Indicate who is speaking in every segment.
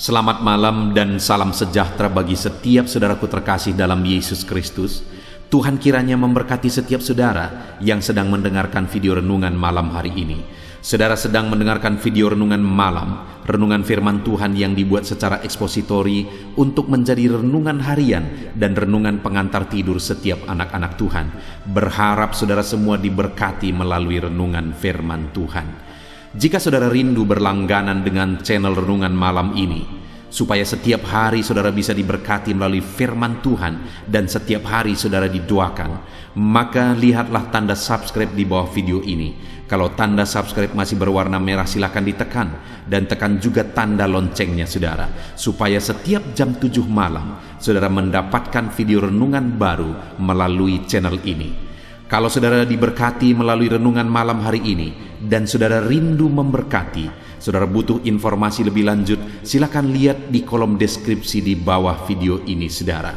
Speaker 1: Selamat malam dan salam sejahtera bagi setiap saudaraku terkasih dalam Yesus Kristus. Tuhan kiranya memberkati setiap saudara yang sedang mendengarkan video renungan malam hari ini. Saudara sedang mendengarkan video renungan malam, renungan firman Tuhan yang dibuat secara ekspositori untuk menjadi renungan harian dan renungan pengantar tidur setiap anak-anak Tuhan. Berharap saudara semua diberkati melalui renungan firman Tuhan. Jika saudara rindu berlangganan dengan channel renungan malam ini, supaya setiap hari saudara bisa diberkati melalui firman Tuhan dan setiap hari saudara didoakan, maka lihatlah tanda subscribe di bawah video ini. Kalau tanda subscribe masih berwarna merah, silakan ditekan dan tekan juga tanda loncengnya saudara, supaya setiap jam 7 malam saudara mendapatkan video renungan baru melalui channel ini. Kalau saudara diberkati melalui renungan malam hari ini dan saudara rindu memberkati, saudara butuh informasi lebih lanjut, silakan lihat di kolom deskripsi di bawah video ini saudara.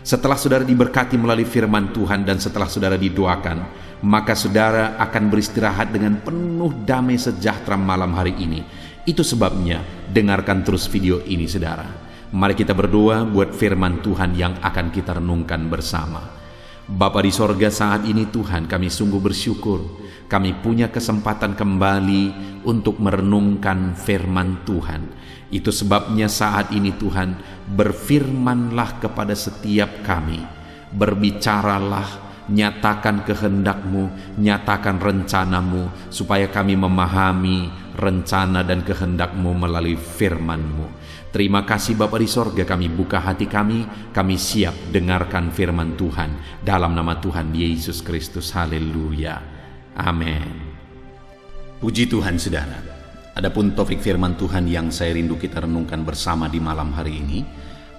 Speaker 1: Setelah saudara diberkati melalui firman Tuhan dan setelah saudara didoakan, maka saudara akan beristirahat dengan penuh damai sejahtera malam hari ini. Itu sebabnya dengarkan terus video ini saudara. Mari kita berdoa buat firman Tuhan yang akan kita renungkan bersama. Bapa di sorga, saat ini Tuhan kami sungguh bersyukur kami punya kesempatan kembali untuk merenungkan firman Tuhan. Itu sebabnya saat ini Tuhan, berfirmanlah kepada setiap kami, berbicaralah, nyatakan kehendak-Mu, nyatakan rencana-Mu, supaya kami memahami rencana dan kehendak-Mu melalui firman-Mu. Terima kasih Bapa di sorga, kami buka hati kami siap dengarkan firman Tuhan. Dalam nama Tuhan Yesus Kristus, haleluya, amin. Puji Tuhan saudara. Adapun topik firman Tuhan yang saya rindu kita renungkan bersama di malam hari ini,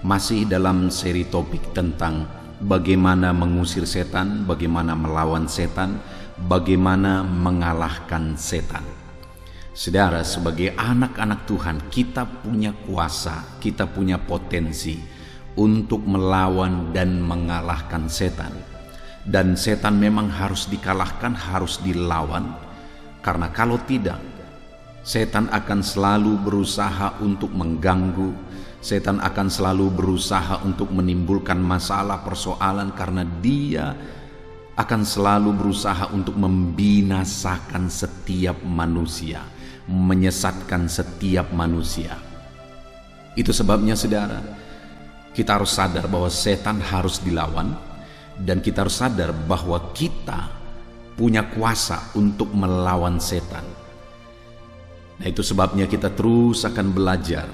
Speaker 1: masih dalam seri topik tentang bagaimana mengusir setan, bagaimana melawan setan, bagaimana mengalahkan setan. Saudara, sebagai anak-anak Tuhan, kita punya kuasa, kita punya potensi untuk melawan dan mengalahkan setan. Dan setan memang harus dikalahkan, harus dilawan, karena kalau tidak, setan akan selalu berusaha untuk mengganggu, setan akan selalu berusaha untuk menimbulkan masalah, persoalan, karena dia akan selalu berusaha untuk membinasakan setiap manusia, menyesatkan setiap manusia. Itu sebabnya saudara, kita harus sadar bahwa setan harus dilawan, dan kita harus sadar bahwa kita punya kuasa untuk melawan setan. Nah, itu sebabnya kita terus akan belajar.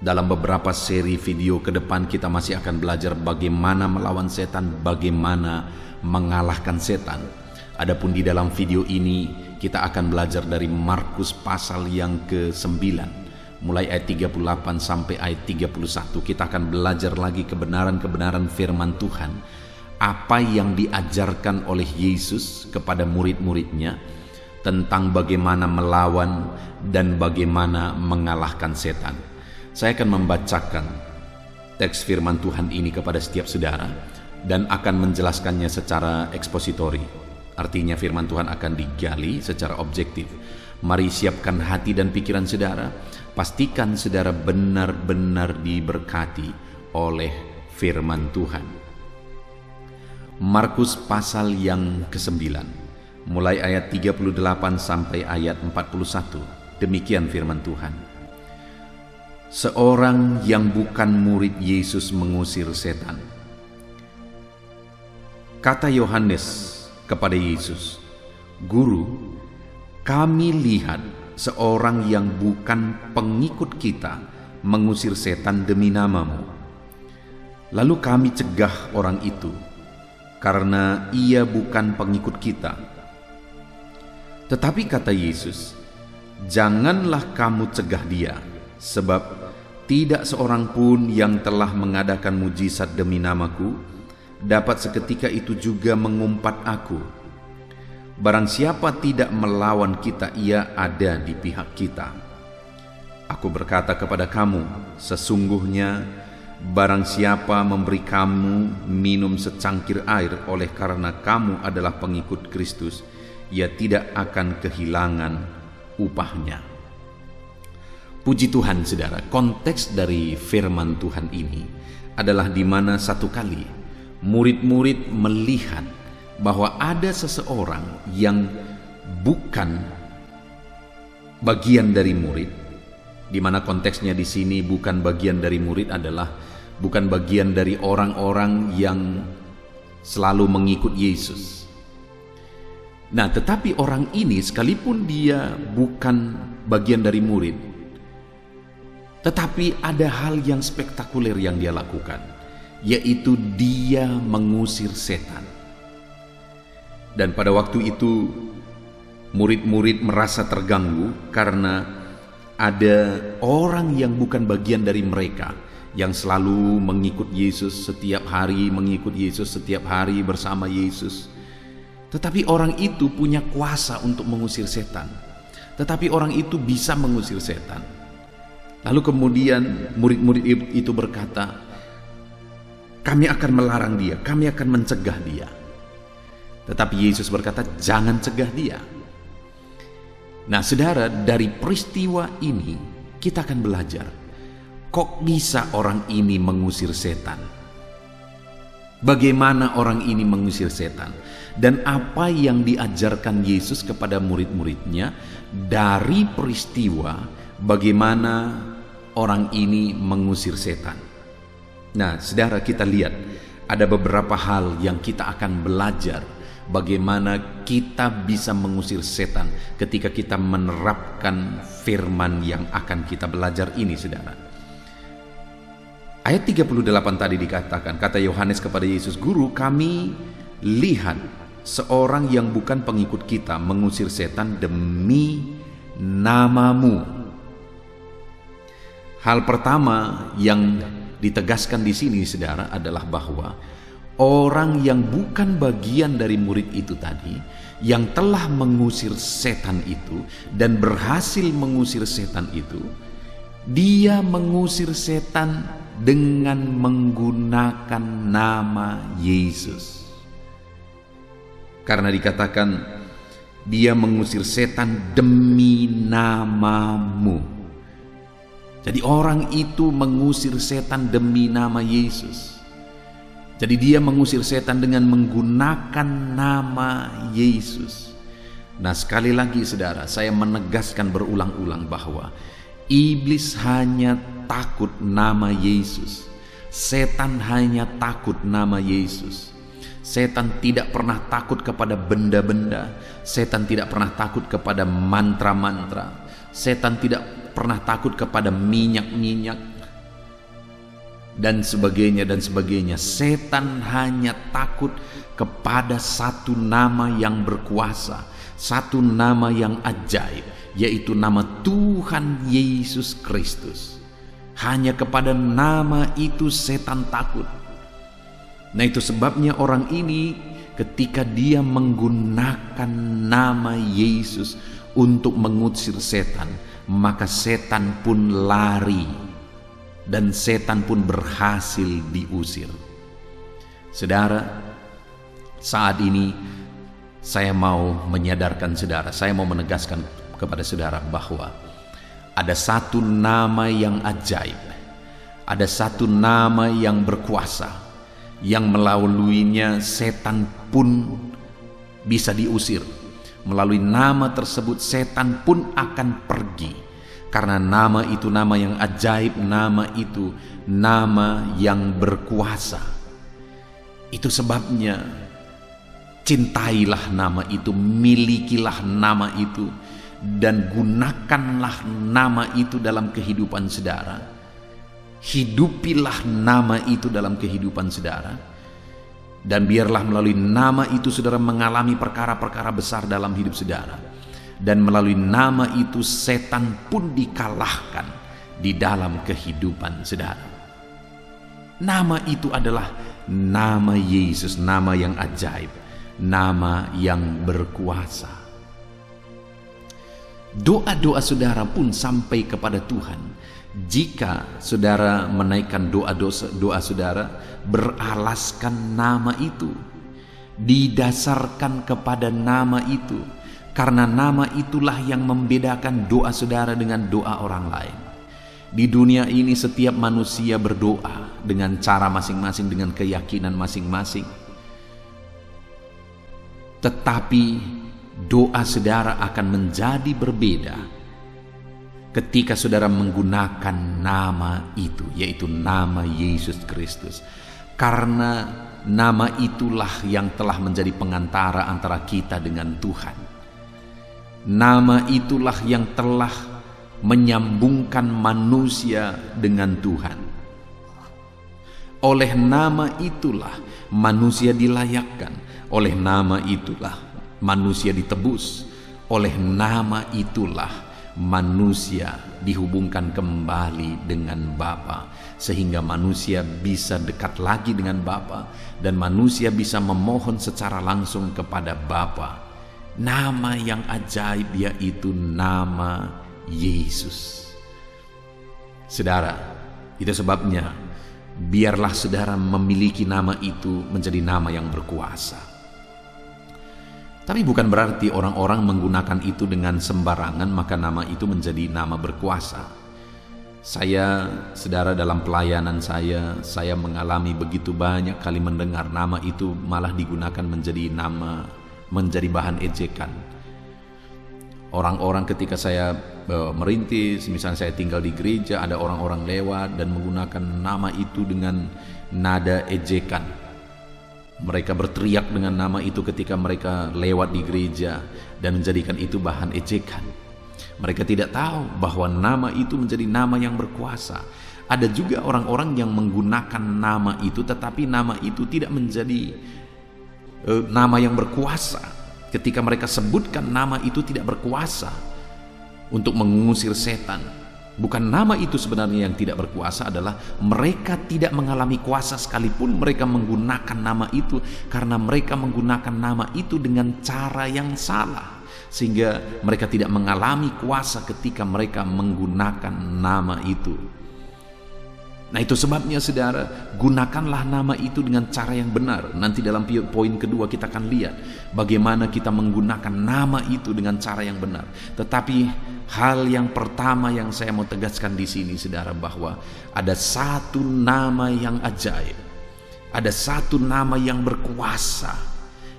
Speaker 1: Dalam beberapa seri video ke depan kita masih akan belajar bagaimana melawan setan, bagaimana mengalahkan setan. Adapun di dalam video ini kita akan belajar dari Markus pasal yang ke-9, mulai ayat 38 sampai ayat 31. Kita akan belajar lagi kebenaran-kebenaran firman Tuhan, apa yang diajarkan oleh Yesus kepada murid-muridnya tentang bagaimana melawan dan bagaimana mengalahkan setan. Saya akan membacakan teks firman Tuhan ini kepada setiap saudara dan akan menjelaskannya secara ekspositori. Artinya firman Tuhan akan digali secara objektif. Mari siapkan hati dan pikiran saudara. Pastikan saudara benar-benar diberkati oleh firman Tuhan. Markus pasal yang ke-9, mulai ayat 38 sampai ayat 41. Demikian firman Tuhan. Seorang yang bukan murid Yesus mengusir setan. Kata Yohanes kepada Yesus, "Guru, kami lihat seorang yang bukan pengikut kita mengusir setan demi nama-Mu. Lalu kami cegah orang itu, karena ia bukan pengikut kita." Tetapi kata Yesus, "Janganlah kamu cegah dia, sebab tidak seorang pun yang telah mengadakan mujizat demi nama-Ku dapat seketika itu juga mengumpat Aku. Barang siapa tidak melawan kita, ia ada di pihak kita. Aku berkata kepada kamu, sesungguhnya barang siapa memberi kamu minum secangkir air oleh karena kamu adalah pengikut Kristus, ia tidak akan kehilangan upahnya." Puji Tuhan saudara, konteks dari firman Tuhan ini adalah di mana satu kali murid-murid melihat bahwa ada seseorang yang bukan bagian dari murid, di mana konteksnya di sini bukan bagian dari murid adalah bukan bagian dari orang-orang yang selalu mengikut Yesus. Nah, tetapi orang ini sekalipun dia bukan bagian dari murid, tetapi ada hal yang spektakuler yang dia lakukan, yaitu dia mengusir setan. Dan pada waktu itu murid-murid merasa terganggu karena ada orang yang bukan bagian dari mereka yang selalu mengikut Yesus setiap hari, bersama Yesus. Tetapi orang itu punya kuasa untuk mengusir setan. Tetapi orang itu bisa mengusir setan. Lalu kemudian murid-murid itu berkata, kami akan melarang dia, kami akan mencegah dia. Tetapi Yesus berkata, jangan cegah dia. Nah saudara, dari peristiwa ini kita akan belajar, kok bisa orang ini mengusir setan? Bagaimana orang ini mengusir setan? Dan apa yang diajarkan Yesus kepada murid-muridnya dari peristiwa bagaimana orang ini mengusir setan. Nah, saudara, kita lihat ada beberapa hal yang kita akan belajar bagaimana kita bisa mengusir setan ketika kita menerapkan firman yang akan kita belajar ini, saudara. Ayat 38 tadi dikatakan, kata Yohanes kepada Yesus, Guru, kami lihat seorang yang bukan pengikut kita mengusir setan demi namamu. Hal pertama yang ditegaskan di sini, saudara, adalah bahwa orang yang bukan bagian dari murid itu tadi, yang telah mengusir setan itu dan berhasil mengusir setan itu, dia mengusir setan dengan menggunakan nama Yesus. Karena dikatakan dia mengusir setan demi namamu. Jadi orang itu mengusir setan demi nama Yesus. Jadi dia mengusir setan dengan menggunakan nama Yesus. Nah, sekali lagi saudara, saya menegaskan berulang-ulang bahwa iblis hanya takut nama Yesus. Setan hanya takut nama Yesus. Setan tidak pernah takut kepada benda-benda. Setan tidak pernah takut kepada mantra-mantra. Setan tidak pernah takut kepada minyak-minyak dan sebagainya dan sebagainya. Setan hanya takut kepada satu nama yang berkuasa, satu nama yang ajaib, yaitu nama Tuhan Yesus Kristus. Hanya kepada nama itu setan takut. Nah, itu sebabnya orang ini ketika dia menggunakan nama Yesus untuk mengusir setan, maka setan pun lari dan setan pun berhasil diusir. Saudara, saat ini saya mau menyadarkan saudara, saya mau menegaskan kepada saudara bahwa ada satu nama yang ajaib, ada satu nama yang berkuasa, yang melaluinya setan pun bisa diusir. Melalui nama tersebut setan pun akan pergi. Karena nama itu nama yang ajaib, nama itu nama yang berkuasa. Itu sebabnya cintailah nama itu, milikilah nama itu, dan gunakanlah nama itu dalam kehidupan saudara. Hidupilah nama itu dalam kehidupan saudara. Dan biarlah melalui nama itu saudara mengalami perkara-perkara besar dalam hidup saudara. Dan melalui nama itu setan pun dikalahkan di dalam kehidupan saudara. Nama itu adalah nama Yesus, nama yang ajaib, nama yang berkuasa. Doa-doa saudara pun sampai kepada Tuhan jika saudara menaikkan doa saudara beralaskan nama itu, didasarkan kepada nama itu, karena nama itulah yang membedakan doa saudara dengan doa orang lain. Di dunia ini setiap manusia berdoa dengan cara masing-masing, dengan keyakinan masing-masing. Tetapi doa saudara akan menjadi berbeda ketika saudara menggunakan nama itu, yaitu nama Yesus Kristus. Karena nama itulah yang telah menjadi pengantara antara kita dengan Tuhan. Nama itulah yang telah menyambungkan manusia dengan Tuhan. Oleh nama itulah manusia dilayakkan. Oleh nama itulah manusia ditebus. Oleh nama itulah manusia dihubungkan kembali dengan Bapa, sehingga manusia bisa dekat lagi dengan Bapa dan manusia bisa memohon secara langsung kepada Bapa. Nama yang ajaib yaitu nama Yesus. Saudara, itu sebabnya biarlah saudara memiliki nama itu menjadi nama yang berkuasa. Tapi bukan berarti orang-orang menggunakan itu dengan sembarangan maka nama itu menjadi nama berkuasa. Saya, saudara, dalam pelayanan saya mengalami begitu banyak kali mendengar nama itu malah digunakan menjadi bahan ejekan. Orang-orang ketika saya merintis, misalnya saya tinggal di gereja, ada orang-orang lewat dan menggunakan nama itu dengan nada ejekan. Mereka berteriak dengan nama itu ketika mereka lewat di gereja dan menjadikan itu bahan ejekan. Mereka tidak tahu bahwa nama itu menjadi nama yang berkuasa. Ada juga orang-orang yang menggunakan nama itu tetapi nama itu tidak menjadi nama yang berkuasa. Ketika mereka sebutkan nama itu tidak berkuasa untuk mengusir setan. Bukan nama itu sebenarnya yang tidak berkuasa, adalah mereka tidak mengalami kuasa sekalipun mereka menggunakan nama itu, karena mereka menggunakan nama itu dengan cara yang salah, sehingga mereka tidak mengalami kuasa ketika mereka menggunakan nama itu. Nah, itu sebabnya saudara, gunakanlah nama itu dengan cara yang benar. Nanti dalam poin kedua kita akan lihat bagaimana kita menggunakan nama itu dengan cara yang benar. Tetapi hal yang pertama yang saya mau tegaskan di sini saudara, bahwa ada satu nama yang ajaib. Ada satu nama yang berkuasa,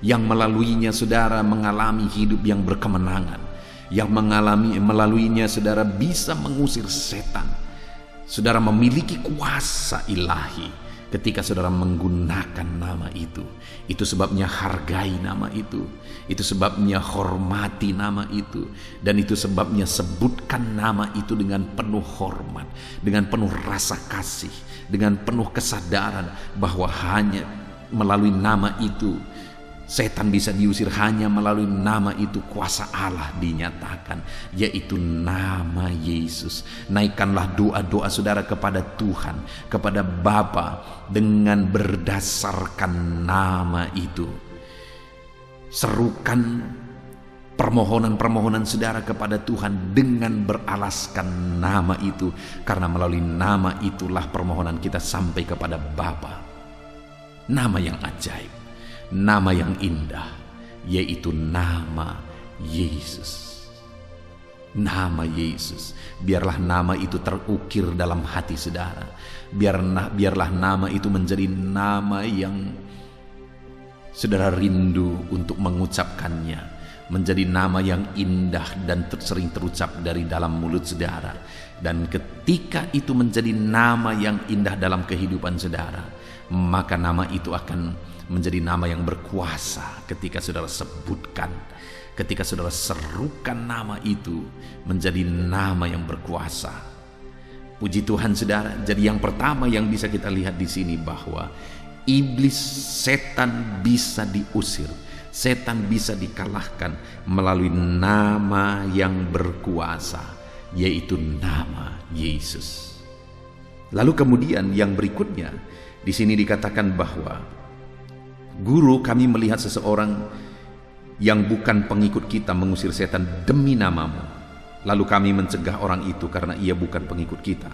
Speaker 1: yang melaluinya saudara mengalami hidup yang berkemenangan, yang melaluinya saudara bisa mengusir setan. Saudara memiliki kuasa ilahi ketika saudara menggunakan nama itu. Itu sebabnya hargai nama itu. Itu sebabnya hormati nama itu. Dan itu sebabnya sebutkan nama itu dengan penuh hormat, dengan penuh rasa kasih, dengan penuh kesadaran bahwa hanya melalui nama itu setan bisa diusir, hanya melalui nama itu kuasa Allah dinyatakan, yaitu nama Yesus. Naikkanlah doa-doa saudara kepada Tuhan, kepada Bapa dengan berdasarkan nama itu. Serukan permohonan-permohonan saudara kepada Tuhan dengan beralaskan nama itu, karena melalui nama itulah permohonan kita sampai kepada Bapa. Nama yang ajaib, nama yang indah, yaitu nama Yesus. Nama Yesus. Biarlah nama itu terukir dalam hati saudara. Biarlah nama itu menjadi nama yang saudara rindu untuk mengucapkannya. Menjadi nama yang indah dan sering terucap dari dalam mulut saudara. Dan ketika itu menjadi nama yang indah dalam kehidupan saudara, maka nama itu akan menjadi nama yang berkuasa ketika saudara sebutkan, ketika saudara serukan nama itu menjadi nama yang berkuasa. Puji Tuhan saudara. Jadi yang pertama yang bisa kita lihat di sini bahwa iblis, setan bisa diusir, setan bisa dikalahkan melalui nama yang berkuasa, yaitu nama Yesus. Lalu kemudian yang berikutnya di sini dikatakan bahwa, Guru, kami melihat seseorang yang bukan pengikut kita mengusir setan demi namamu. Lalu kami mencegah orang itu karena ia bukan pengikut kita.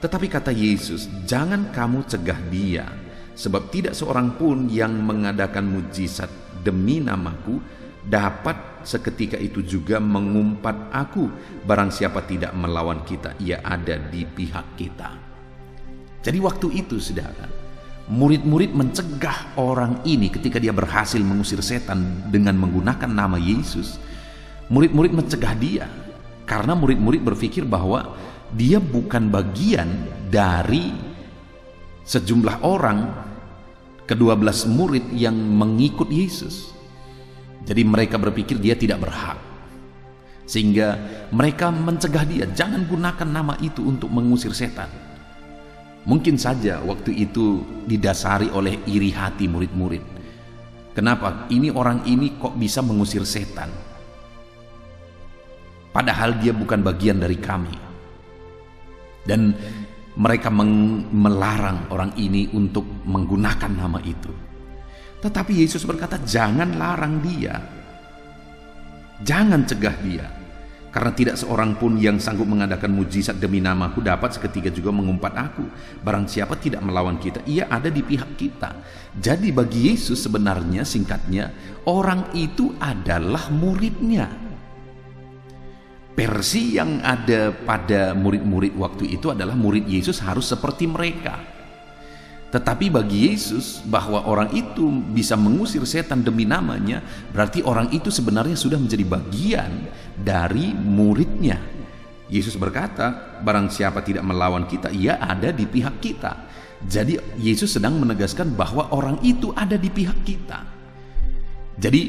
Speaker 1: Tetapi kata Yesus, jangan kamu cegah dia, sebab tidak seorang pun yang mengadakan mujizat demi namaku dapat seketika itu juga mengumpat aku. Barang siapa tidak melawan kita, ia ada di pihak kita. Jadi waktu itu, saudara, murid-murid mencegah orang ini ketika dia berhasil mengusir setan dengan menggunakan nama Yesus. Murid-murid mencegah dia karena murid-murid berpikir bahwa dia bukan bagian dari sejumlah orang, ke-12 murid yang mengikut Yesus. Jadi mereka berpikir dia tidak berhak, sehingga mereka mencegah dia, jangan gunakan nama itu untuk mengusir setan. Mungkin saja waktu itu didasari oleh iri hati murid-murid. Kenapa? Ini orang ini kok bisa mengusir setan, padahal dia bukan bagian dari kami. Dan mereka melarang orang ini untuk menggunakan nama itu. Tetapi Yesus berkata, jangan larang dia, jangan cegah dia, karena tidak seorang pun yang sanggup mengadakan mujizat demi namaku dapat seketika juga mengumpat aku. Barang siapa tidak melawan kita, ia ada di pihak kita. Jadi bagi Yesus sebenarnya, singkatnya, orang itu adalah muridnya. Versi yang ada pada murid-murid waktu itu adalah murid Yesus harus seperti mereka. Tetapi bagi Yesus, bahwa orang itu bisa mengusir setan demi namanya, berarti orang itu sebenarnya sudah menjadi bagian dari muridnya. Yesus berkata, barang siapa tidak melawan kita, ia ada di pihak kita. Jadi Yesus sedang menegaskan bahwa orang itu ada di pihak kita. Jadi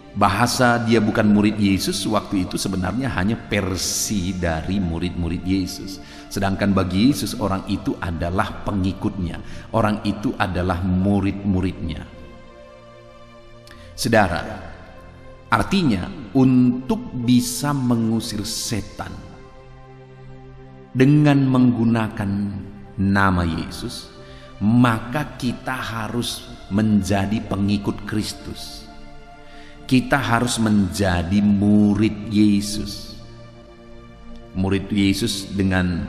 Speaker 1: bahasa dia bukan murid Yesus waktu itu sebenarnya hanya versi dari murid-murid Yesus. Sedangkan bagi Yesus, orang itu adalah pengikutnya, orang itu adalah murid-muridnya. Saudara, artinya untuk bisa mengusir setan dengan menggunakan nama Yesus, maka kita harus menjadi pengikut Kristus. Kita harus menjadi murid Yesus. Murid Yesus dengan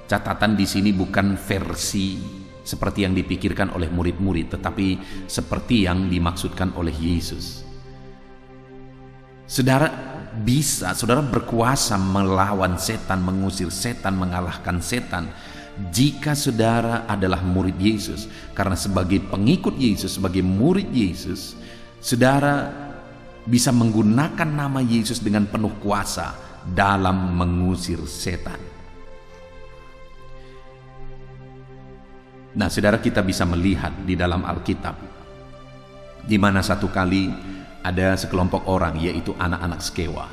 Speaker 1: catatan di sini bukan versi seperti yang dipikirkan oleh murid-murid, tetapi seperti yang dimaksudkan oleh Yesus. Saudara berkuasa melawan setan, mengusir setan, mengalahkan setan jika saudara adalah murid Yesus. Karena sebagai pengikut Yesus, sebagai murid Yesus, saudara bisa menggunakan nama Yesus dengan penuh kuasa dalam mengusir setan. Nah, saudara, kita bisa melihat di dalam Alkitab, di mana satu kali ada sekelompok orang, yaitu anak-anak Skewa.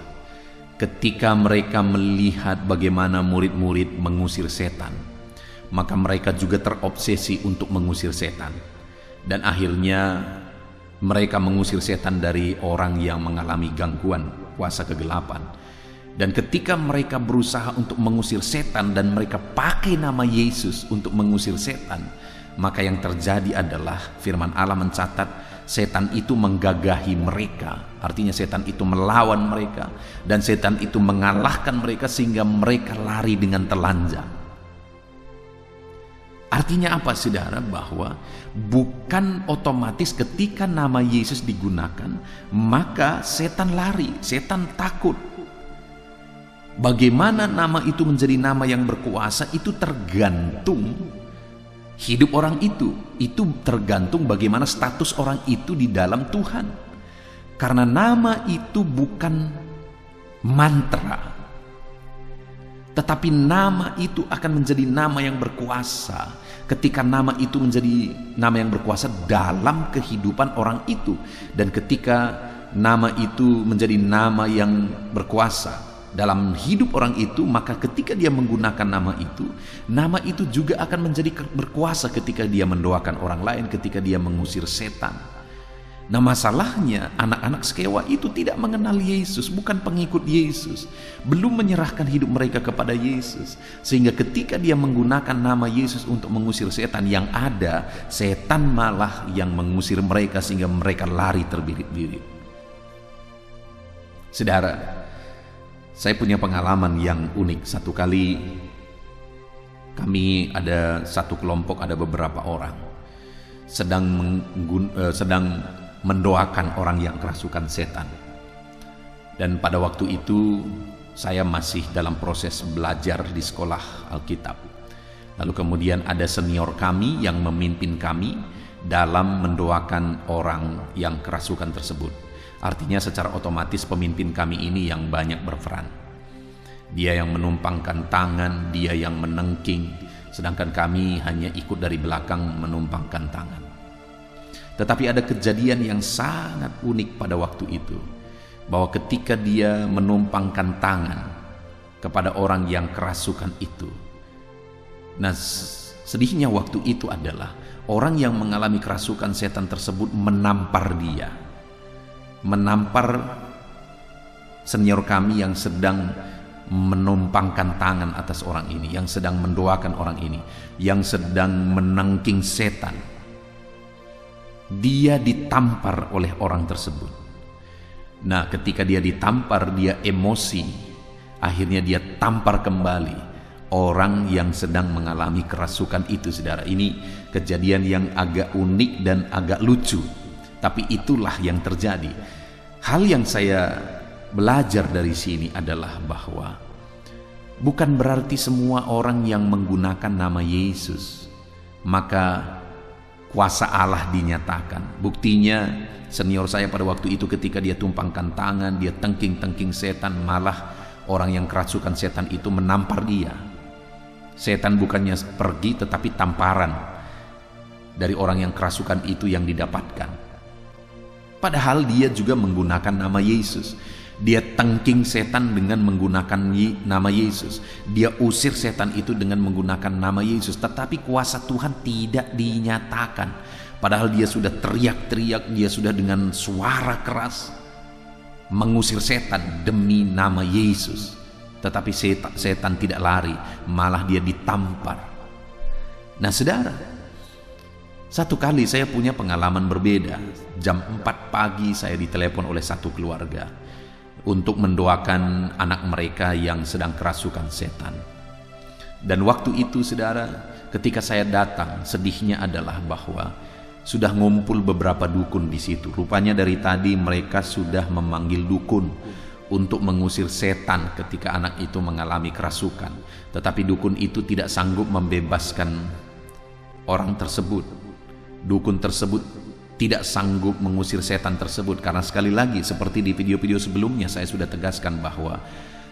Speaker 1: Ketika mereka melihat bagaimana murid-murid mengusir setan, maka mereka juga terobsesi untuk mengusir setan. Dan akhirnya mereka mengusir setan dari orang yang mengalami gangguan kuasa kegelapan. Dan ketika mereka berusaha untuk mengusir setan dan mereka pakai nama Yesus untuk mengusir setan, maka yang terjadi adalah firman Allah mencatat setan itu menggagahi mereka. Artinya setan itu melawan mereka dan setan itu mengalahkan mereka sehingga mereka lari dengan telanjang. Artinya apa, saudara? Bahwa bukan otomatis ketika nama Yesus digunakan maka setan lari, setan takut. Bagaimana nama itu menjadi nama yang berkuasa itu tergantung hidup orang itu tergantung bagaimana status orang itu di dalam Tuhan. Karena nama itu bukan mantra, tetapi nama itu akan menjadi nama yang berkuasa ketika nama itu menjadi nama yang berkuasa dalam kehidupan orang itu. Dan ketika nama itu menjadi nama yang berkuasa dalam hidup orang itu, maka ketika dia menggunakan nama itu juga akan menjadi berkuasa ketika dia mendoakan orang lain, ketika dia mengusir setan. Nah, masalahnya anak-anak Skewa itu tidak mengenal Yesus, bukan pengikut Yesus, belum menyerahkan hidup mereka kepada Yesus, sehingga ketika dia menggunakan nama Yesus untuk mengusir setan, yang ada setan malah yang mengusir mereka sehingga mereka lari terbirit-birit. Saudara, saya punya pengalaman yang unik. Satu kali kami ada satu kelompok, ada beberapa orang sedang mendoakan orang yang kerasukan setan. Dan pada waktu itu saya masih dalam proses belajar di sekolah Alkitab. Lalu kemudian ada senior kami yang memimpin kami dalam mendoakan orang yang kerasukan tersebut. Artinya secara otomatis pemimpin kami ini yang banyak berperan. Dia yang menumpangkan tangan, dia yang menengking, sedangkan kami hanya ikut dari belakang menumpangkan tangan. Tetapi ada kejadian yang sangat unik pada waktu itu, bahwa ketika dia menumpangkan tangan kepada orang yang kerasukan itu, nah sedihnya waktu itu adalah orang yang mengalami kerasukan setan tersebut menampar dia, menampar senior kami yang sedang menumpangkan tangan atas orang ini, yang sedang mendoakan orang ini, yang sedang menengking setan. Dia ditampar oleh orang tersebut. Nah, ketika dia ditampar, dia emosi. Akhirnya dia tampar kembali orang yang sedang mengalami kerasukan itu, saudara. Ini kejadian yang agak unik dan agak lucu, tapi itulah yang terjadi. Hal yang saya belajar dari sini adalah bahwa bukan berarti semua orang yang menggunakan nama Yesus maka kuasa Allah dinyatakan. Buktinya senior saya pada waktu itu ketika dia tumpangkan tangan, dia tengking-tengking setan, malah orang yang kerasukan setan itu menampar dia. Setan bukannya pergi, tetapi tamparan dari orang yang kerasukan itu yang didapatkan. Padahal dia juga menggunakan nama Yesus. Dia tengking setan dengan menggunakan nama Yesus. Dia usir setan itu dengan menggunakan nama Yesus. Tetapi kuasa Tuhan tidak dinyatakan. Padahal dia sudah teriak-teriak, dia sudah dengan suara keras mengusir setan demi nama Yesus. Tetapi setan tidak lari, malah dia ditampar. Nah saudara, satu kali saya punya pengalaman berbeda. Jam 4 pagi saya ditelepon oleh satu keluarga untuk mendoakan anak mereka yang sedang kerasukan setan. Dan waktu itu saudara, ketika saya datang, sedihnya adalah bahwa sudah ngumpul beberapa dukun di situ. Rupanya dari tadi mereka sudah memanggil dukun untuk mengusir setan ketika anak itu mengalami kerasukan. Tetapi dukun itu tidak sanggup membebaskan orang tersebut. Dukun tersebut tidak sanggup mengusir setan tersebut, karena sekali lagi seperti di video-video sebelumnya saya sudah tegaskan bahwa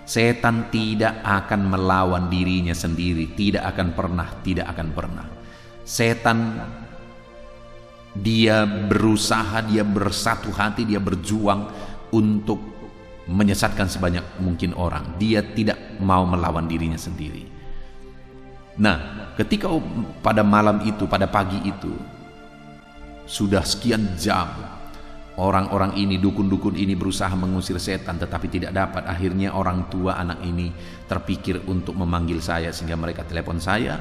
Speaker 1: setan tidak akan melawan dirinya sendiri, tidak akan pernah. Setan dia berusaha, dia bersatu hati, dia berjuang untuk menyesatkan sebanyak mungkin orang. Dia tidak mau melawan dirinya sendiri. Nah, ketika pada malam itu, pada pagi itu, sudah sekian jam orang-orang ini, dukun-dukun ini berusaha mengusir setan tetapi tidak dapat. Akhirnya orang tua anak ini terpikir untuk memanggil saya, sehingga mereka telepon saya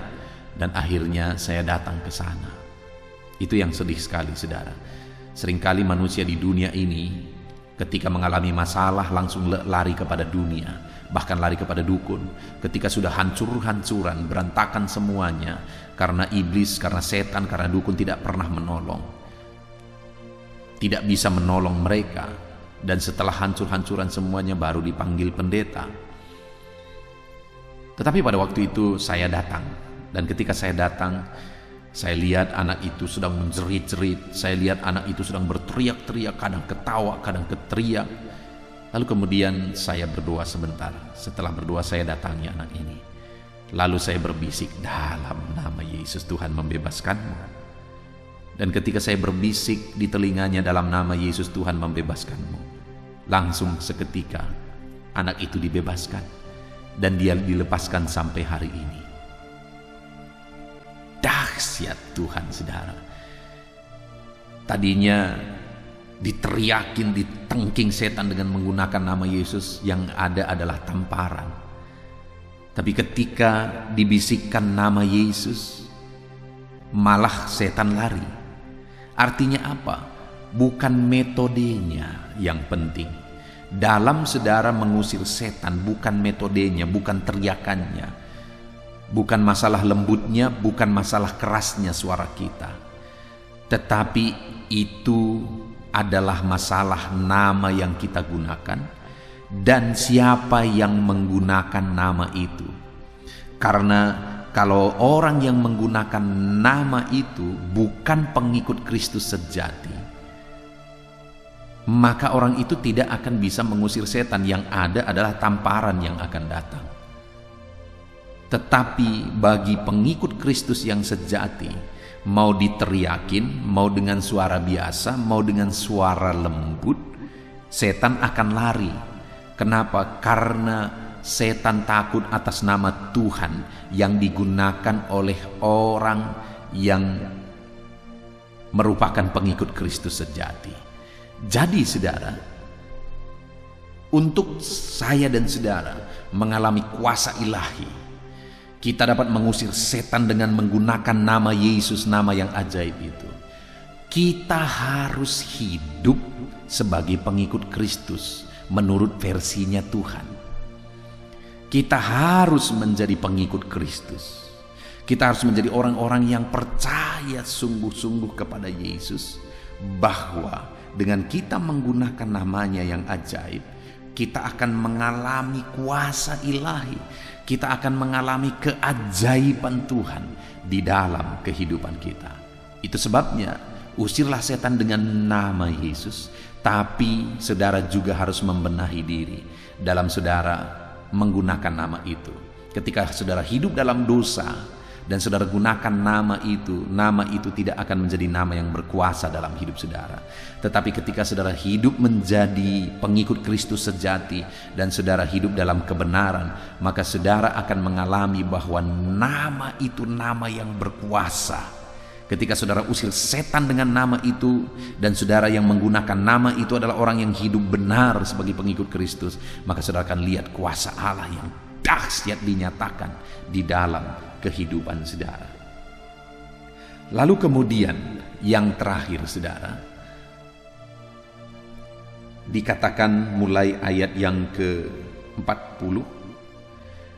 Speaker 1: dan akhirnya saya datang ke sana. Itu yang sedih sekali saudara. Seringkali manusia di dunia ini ketika mengalami masalah langsung lari kepada dunia, bahkan lari kepada dukun. Ketika sudah hancur-hancuran, berantakan semuanya, karena iblis, karena setan, karena dukun tidak pernah menolong, tidak bisa menolong mereka. Dan setelah hancur-hancuran semuanya baru dipanggil pendeta. Tetapi pada waktu itu saya datang, dan ketika saya datang, saya lihat anak itu sedang menjerit-jerit. Saya lihat anak itu sedang berteriak-teriak, kadang ketawa, kadang keteriak. Lalu kemudian saya berdoa sebentar. Setelah berdoa saya datangi anak ini. Lalu saya berbisik, dalam nama Yesus Tuhan membebaskanmu. Dan ketika saya berbisik di telinganya, dalam nama Yesus Tuhan membebaskanmu, langsung seketika anak itu dibebaskan. Dan dia dilepaskan sampai hari ini. Dahsyat Tuhan saudara. Tadinya diteriakin, ditengking setan dengan menggunakan nama Yesus, yang ada adalah tamparan. Tapi ketika dibisikkan nama Yesus, malah setan lari. Artinya apa? Bukan metodenya yang penting. Dalam saudara mengusir setan, bukan metodenya, bukan teriakannya, bukan masalah lembutnya, bukan masalah kerasnya suara kita, tetapi itu adalah masalah nama yang kita gunakan, dan siapa yang menggunakan nama itu. Karena kalau orang yang menggunakan nama itu bukan pengikut Kristus sejati, maka orang itu tidak akan bisa mengusir setan. Yang ada adalah tamparan yang akan datang. Tetapi bagi pengikut Kristus yang sejati, mau diteriakin, mau dengan suara biasa, mau dengan suara lembut, setan akan lari. Kenapa? Karena setan takut atas nama Tuhan yang digunakan oleh orang yang merupakan pengikut Kristus sejati. Jadi saudara, untuk saya dan saudara mengalami kuasa ilahi, kita dapat mengusir setan dengan menggunakan nama Yesus, nama yang ajaib itu. Kita harus hidup sebagai pengikut Kristus menurut versinya Tuhan. Kita harus menjadi pengikut Kristus. Kita harus menjadi orang-orang yang percaya sungguh-sungguh kepada Yesus, bahwa dengan kita menggunakan namanya yang ajaib, kita akan mengalami kuasa ilahi. Kita akan mengalami keajaiban Tuhan di dalam kehidupan kita. Itu sebabnya usirlah setan dengan nama Yesus. Tapi saudara juga harus membenahi diri dalam saudara menggunakan nama itu. Ketika saudara hidup dalam dosa dan saudara gunakan nama itu tidak akan menjadi nama yang berkuasa dalam hidup saudara. Tetapi ketika saudara hidup menjadi pengikut Kristus sejati dan saudara hidup dalam kebenaran, maka saudara akan mengalami bahwa nama itu nama yang berkuasa. Ketika saudara usir setan dengan nama itu, dan saudara yang menggunakan nama itu adalah orang yang hidup benar sebagai pengikut Kristus, maka saudara akan lihat kuasa Allah yang dahsyat dinyatakan di dalam kehidupan saudara. Lalu kemudian yang terakhir saudara, dikatakan mulai ayat yang ke-40,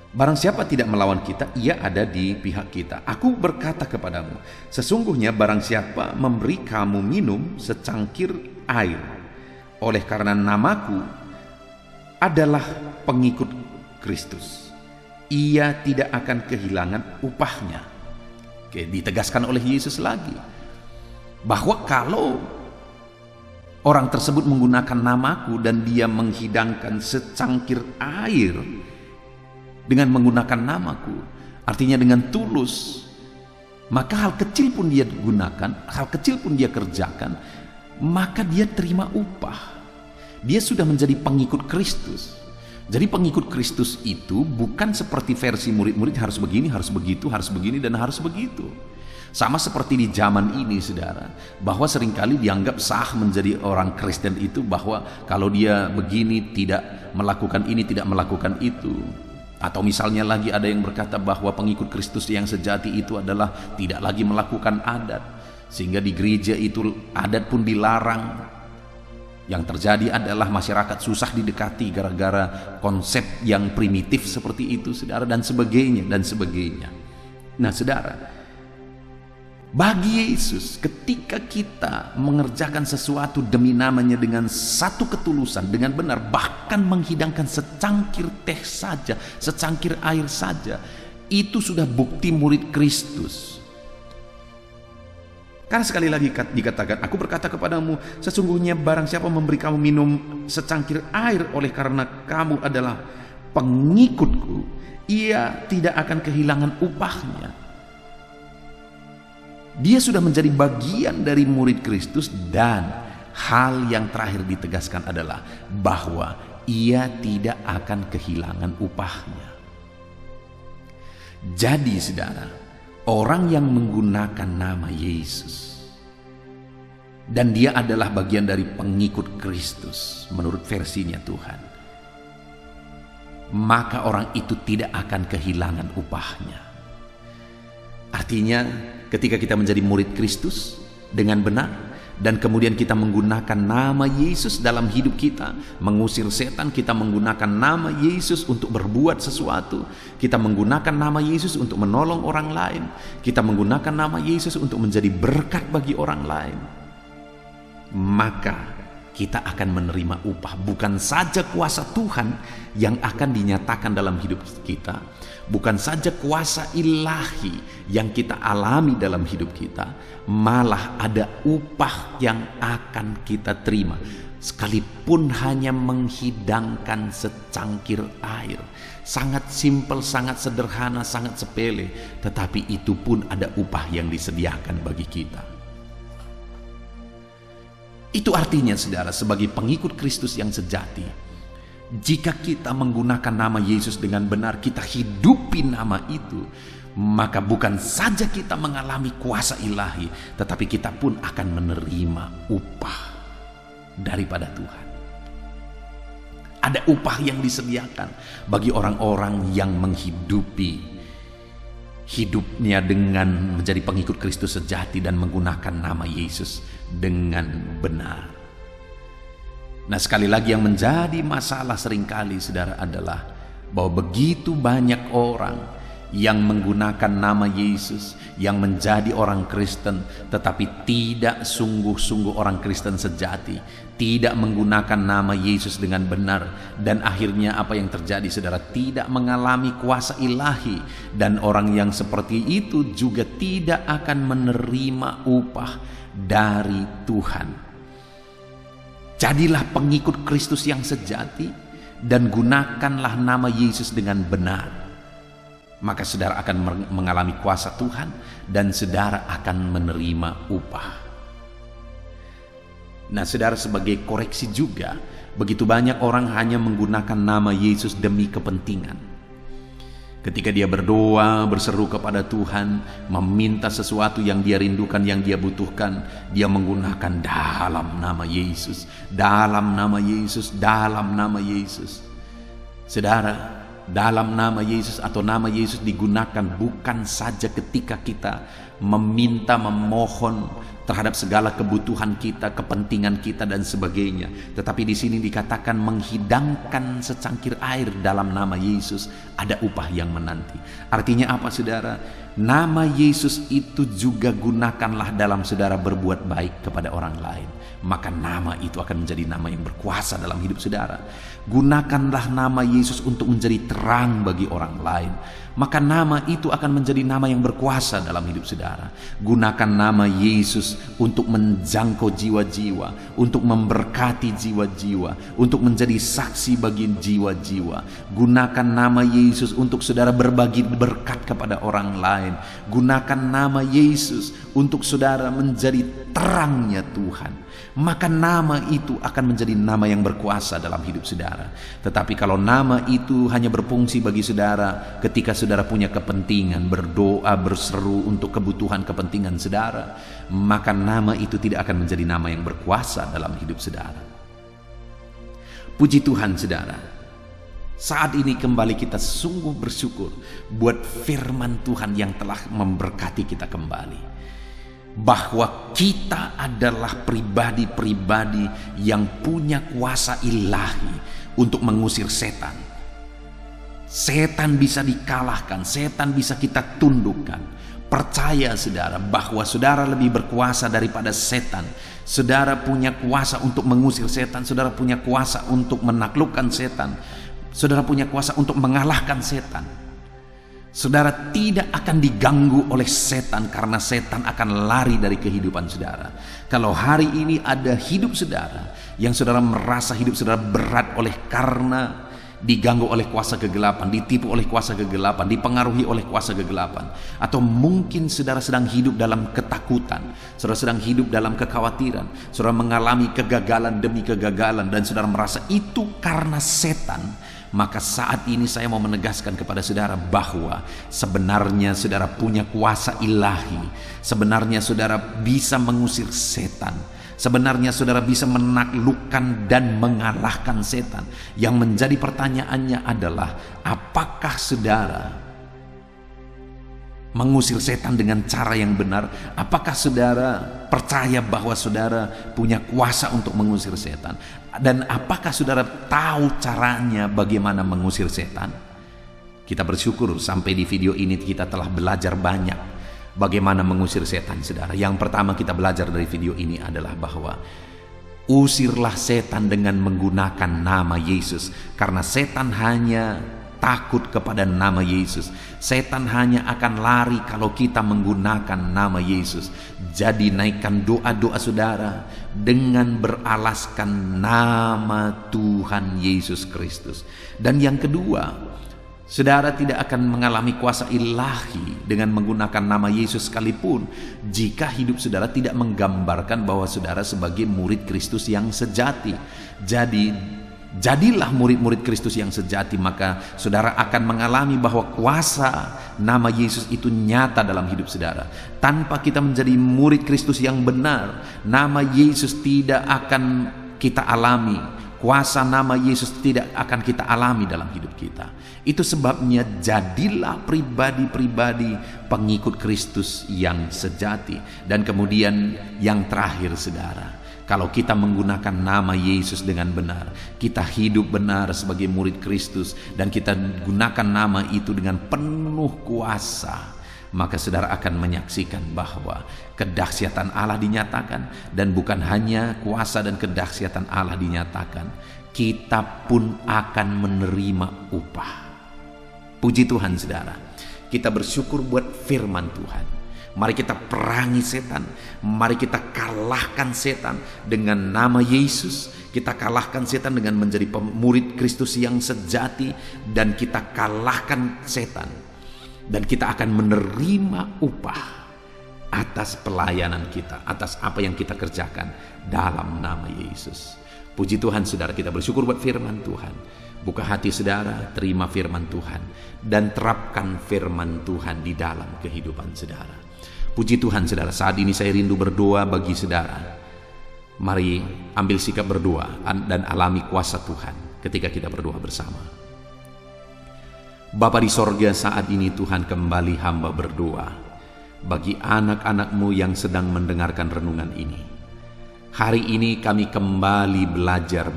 Speaker 1: barang siapa tidak melawan kita, ia ada di pihak kita. Aku berkata kepadamu, sesungguhnya barang siapa memberi kamu minum secangkir air oleh karena namaku adalah pengikut Kristus, ia tidak akan kehilangan upahnya. Oke, ditegaskan oleh Yesus lagi bahwa kalau orang tersebut menggunakan namaku dan dia menghidangkan secangkir air dengan menggunakan namaku, artinya dengan tulus, maka hal kecil pun dia gunakan, hal kecil pun dia kerjakan, maka dia terima upah. Dia sudah menjadi pengikut Kristus. Jadi pengikut Kristus itu bukan seperti versi murid-murid harus begini, harus begitu, harus begini, dan harus begitu. Sama seperti di zaman ini saudara, bahwa seringkali dianggap sah menjadi orang Kristen itu bahwa kalau dia begini tidak melakukan ini, tidak melakukan itu. Atau misalnya lagi ada yang berkata bahwa pengikut Kristus yang sejati itu adalah tidak lagi melakukan adat, sehingga di gereja itu adat pun dilarang. Yang terjadi adalah masyarakat susah didekati gara-gara konsep yang primitif seperti itu saudara, dan sebagainya dan sebagainya. Nah saudara, bagi Yesus, ketika kita mengerjakan sesuatu demi namanya dengan satu ketulusan, dengan benar, bahkan menghidangkan secangkir teh saja, secangkir air saja, itu sudah bukti murid Kristus. Karena sekali lagi dikatakan, aku berkata kepadamu, sesungguhnya barang siapa memberi kamu minum secangkir air oleh karena kamu adalah pengikutku, ia tidak akan kehilangan upahnya. Dia sudah menjadi bagian dari murid Kristus, dan hal yang terakhir ditegaskan adalah bahwa ia tidak akan kehilangan upahnya. Jadi saudara, orang yang menggunakan nama Yesus dan dia adalah bagian dari pengikut Kristus menurut versinya Tuhan, maka orang itu tidak akan kehilangan upahnya. Artinya ketika kita menjadi murid Kristus dengan benar, dan kemudian kita menggunakan nama Yesus dalam hidup kita, mengusir setan, kita menggunakan nama Yesus untuk berbuat sesuatu, kita menggunakan nama Yesus untuk menolong orang lain, kita menggunakan nama Yesus untuk menjadi berkat bagi orang lain, maka kita akan menerima upah. Bukan saja kuasa Tuhan yang akan dinyatakan dalam hidup kita, bukan saja kuasa ilahi yang kita alami dalam hidup kita, malah ada upah yang akan kita terima. Sekalipun hanya menghidangkan secangkir air, sangat simpel, sangat sederhana, sangat sepele, tetapi itu pun ada upah yang disediakan bagi kita. Itu artinya, saudara, sebagai pengikut Kristus yang sejati, jika kita menggunakan nama Yesus dengan benar, kita hidupi nama itu, maka bukan saja kita mengalami kuasa ilahi, tetapi kita pun akan menerima upah daripada Tuhan. Ada upah yang disediakan bagi orang-orang yang menghidupi hidupnya dengan menjadi pengikut Kristus sejati dan menggunakan nama Yesus dengan benar. Nah, sekali lagi yang menjadi masalah seringkali, saudara, adalah bahwa begitu banyak orang yang menggunakan nama Yesus, yang menjadi orang Kristen, tetapi tidak sungguh-sungguh orang Kristen sejati, tidak menggunakan nama Yesus dengan benar, dan akhirnya apa yang terjadi, saudara? Tidak mengalami kuasa ilahi, dan orang yang seperti itu juga tidak akan menerima upah dari Tuhan. Jadilah pengikut Kristus yang sejati dan gunakanlah nama Yesus dengan benar. Maka saudara akan mengalami kuasa Tuhan dan saudara akan menerima upah. Nah, saudara, sebagai koreksi juga, begitu banyak orang hanya menggunakan nama Yesus demi kepentingan. Ketika dia berdoa, berseru kepada Tuhan, meminta sesuatu yang dia rindukan, yang dia butuhkan, dia menggunakan dalam nama Yesus, dalam nama Yesus, dalam nama Yesus. Saudara, dalam nama Yesus atau nama Yesus digunakan bukan saja ketika kita meminta, memohon terhadap segala kebutuhan kita, kepentingan kita dan sebagainya, tetapi di sini dikatakan menghidangkan secangkir air dalam nama Yesus, ada upah yang menanti. Artinya apa, saudara? Nama Yesus itu juga gunakanlah dalam saudara berbuat baik kepada orang lain, maka nama itu akan menjadi nama yang berkuasa dalam hidup saudara. Gunakanlah nama Yesus untuk menjadi terang bagi orang lain, maka nama itu akan menjadi nama yang berkuasa dalam hidup saudara. Gunakan nama Yesus untuk menjangkau jiwa-jiwa, untuk memberkati jiwa-jiwa, untuk menjadi saksi bagi jiwa-jiwa. Gunakan nama Yesus untuk saudara berbagi berkat kepada orang lain. Gunakan nama Yesus untuk saudara menjadi terangnya Tuhan, maka nama itu akan menjadi nama yang berkuasa dalam hidup saudara. Tetapi kalau nama itu hanya berfungsi bagi saudara ketika saudara punya kepentingan, berdoa, berseru untuk kebutuhan kepentingan saudara, maka nama itu tidak akan menjadi nama yang berkuasa dalam hidup saudara. Puji Tuhan, saudara, saat ini kembali kita sungguh bersyukur buat firman Tuhan yang telah memberkati kita kembali, bahwa kita adalah pribadi-pribadi yang punya kuasa ilahi untuk mengusir setan. Setan bisa dikalahkan, setan bisa kita tundukkan. Percaya, saudara, bahwa saudara lebih berkuasa daripada setan. Saudara punya kuasa untuk mengusir setan, saudara punya kuasa untuk menaklukkan setan, saudara punya kuasa untuk mengalahkan setan. Saudara tidak akan diganggu oleh setan, karena setan akan lari dari kehidupan saudara. Kalau hari ini ada hidup saudara yang saudara merasa hidup saudara berat oleh karena diganggu oleh kuasa kegelapan, ditipu oleh kuasa kegelapan, dipengaruhi oleh kuasa kegelapan, atau mungkin saudara sedang hidup dalam ketakutan, saudara sedang hidup dalam kekhawatiran, saudara mengalami kegagalan demi kegagalan dan saudara merasa itu karena setan, maka saat ini saya mau menegaskan kepada saudara bahwa sebenarnya saudara punya kuasa ilahi. Sebenarnya saudara bisa mengusir setan. Sebenarnya saudara bisa menaklukkan dan mengalahkan setan. Yang menjadi pertanyaannya adalah, apakah saudara mengusir setan dengan cara yang benar? Apakah saudara percaya bahwa saudara punya kuasa untuk mengusir setan? Dan apakah saudara tahu caranya bagaimana mengusir setan? Kita bersyukur sampai di video ini kita telah belajar banyak bagaimana mengusir setan, saudara. Yang pertama kita belajar dari video ini adalah bahwa Usirlah setan dengan menggunakan nama Yesus, karena setan hanya takut kepada nama Yesus. Setan hanya akan lari kalau kita menggunakan nama Yesus. Jadi naikkan doa-doa saudara dengan beralaskan nama Tuhan Yesus Kristus. Dan yang kedua, saudara tidak akan mengalami kuasa ilahi dengan menggunakan nama Yesus sekalipun jika hidup saudara tidak menggambarkan bahwa saudara sebagai murid Kristus yang sejati. Jadilah murid-murid Kristus yang sejati, maka saudara akan mengalami bahwa kuasa nama Yesus itu nyata dalam hidup saudara. Tanpa kita menjadi murid Kristus yang benar, nama Yesus tidak akan kita alami. Kuasa nama Yesus tidak akan kita alami dalam hidup kita. Itu sebabnya jadilah pribadi-pribadi pengikut Kristus yang sejati. Dan kemudian yang terakhir saudara, kalau kita menggunakan nama Yesus dengan benar, kita hidup benar sebagai murid Kristus, dan kita gunakan nama itu dengan penuh kuasa, maka saudara akan menyaksikan bahwa kedahsyatan Allah dinyatakan. Dan bukan hanya kuasa dan kedahsyatan Allah dinyatakan, kita pun akan menerima upah. Puji Tuhan saudara, kita bersyukur buat firman Tuhan. Mari kita perangi setan, mari kita kalahkan setan dengan nama Yesus. Kita kalahkan setan dengan menjadi murid Kristus yang sejati, dan kita kalahkan setan, dan kita akan menerima upah atas pelayanan kita, atas apa yang kita kerjakan dalam nama Yesus. Puji Tuhan saudara, kita bersyukur buat firman Tuhan. Buka hati saudara, terima firman Tuhan, dan terapkan firman Tuhan di dalam kehidupan saudara. Puji Tuhan saudara, saat ini saya rindu berdoa bagi saudara. Mari ambil sikap berdoa dan alami kuasa Tuhan ketika kita berdoa bersama. Bapa di sorga, saat ini Tuhan kembali hamba berdoa bagi anak-anak-Mu yang sedang mendengarkan renungan ini. Hari ini kami kembali belajar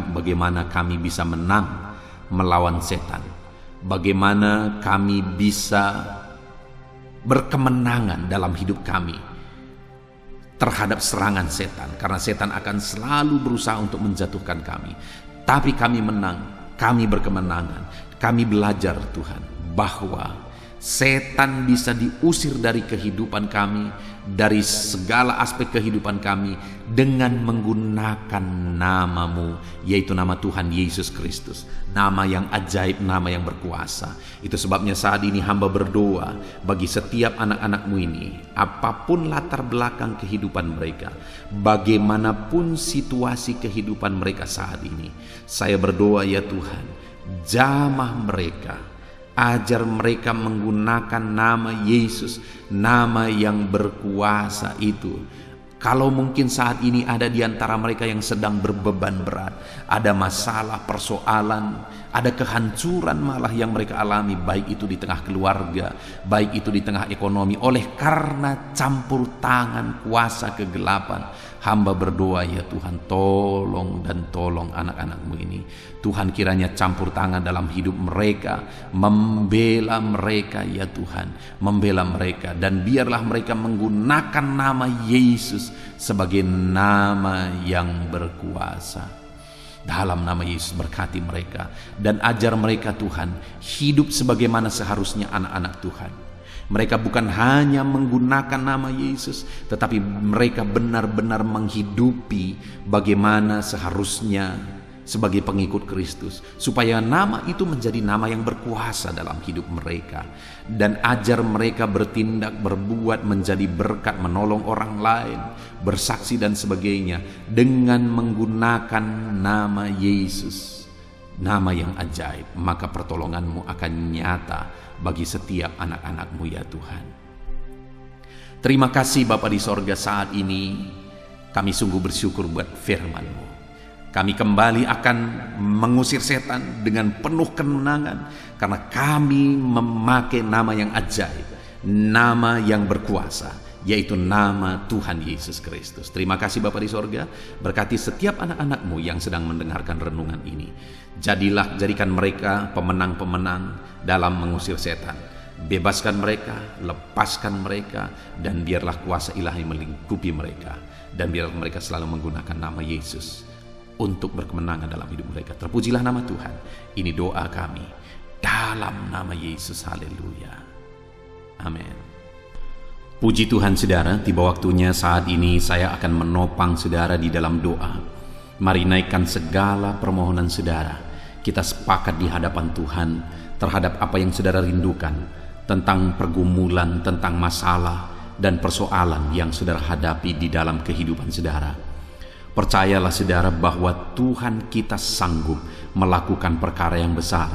Speaker 1: bagaimana kami bisa menang melawan setan. Bagaimana kami bisa berkemenangan dalam hidup kami terhadap serangan setan, karena setan akan selalu berusaha untuk menjatuhkan kami. Tapi kami menang, kami berkemenangan. Kami belajar Tuhan bahwa setan bisa diusir dari kehidupan kami, dari segala aspek kehidupan kami, dengan menggunakan nama-Mu, yaitu nama Tuhan Yesus Kristus. Nama yang ajaib, nama yang berkuasa. Itu sebabnya saat ini hamba berdoa bagi setiap anak-anak-Mu ini, apapun latar belakang kehidupan mereka, bagaimanapun situasi kehidupan mereka saat ini, saya berdoa ya Tuhan, jamah mereka, ajar mereka menggunakan nama Yesus, nama yang berkuasa itu. Kalau mungkin saat ini ada di antara mereka yang sedang berbeban berat, ada masalah, persoalan, ada kehancuran malah yang mereka alami, baik itu di tengah keluarga, baik itu di tengah ekonomi, oleh karena campur tangan kuasa kegelapan, hamba berdoa ya Tuhan, tolong dan tolong anak-anak-Mu ini. Tuhan kiranya campur tangan dalam hidup mereka, membela mereka ya Tuhan, membela mereka, dan biarlah mereka menggunakan nama Yesus sebagai nama yang berkuasa. Dalam nama Yesus berkati mereka dan ajar mereka Tuhan hidup sebagaimana seharusnya anak-anak Tuhan. Mereka bukan hanya menggunakan nama Yesus, tetapi mereka benar-benar menghidupi bagaimana seharusnya sebagai pengikut Kristus, supaya nama itu menjadi nama yang berkuasa dalam hidup mereka. Dan ajar mereka bertindak, berbuat, menjadi berkat, menolong orang lain, bersaksi dan sebagainya, dengan menggunakan nama Yesus, nama yang ajaib. Maka pertolongan-Mu akan nyata bagi setiap anak-anak-Mu ya Tuhan. Terima kasih Bapa di sorga, saat ini kami sungguh bersyukur buat firman-Mu. Kami kembali akan mengusir setan dengan penuh kemenangan, karena kami memakai nama yang ajaib, nama yang berkuasa, yaitu nama Tuhan Yesus Kristus. Terima kasih Bapa di sorga, berkati setiap anak-anak-Mu yang sedang mendengarkan renungan ini. Jadikan mereka pemenang-pemenang dalam mengusir setan. Bebaskan mereka, lepaskan mereka, dan biarlah kuasa ilahi melingkupi mereka. dan biar mereka selalu menggunakan nama Yesus untuk berkemenangan dalam hidup mereka. Terpujilah nama Tuhan. Ini doa kami dalam nama Yesus. Haleluya. Amin. Puji Tuhan saudara, tiba waktunya saat ini saya akan menopang saudara di dalam doa. Mari naikkan segala permohonan saudara. Kita sepakat di hadapan Tuhan terhadap apa yang saudara rindukan, tentang pergumulan, tentang masalah dan persoalan yang saudara hadapi di dalam kehidupan saudara. Percayalah saudara bahwa Tuhan kita sanggup melakukan perkara yang besar.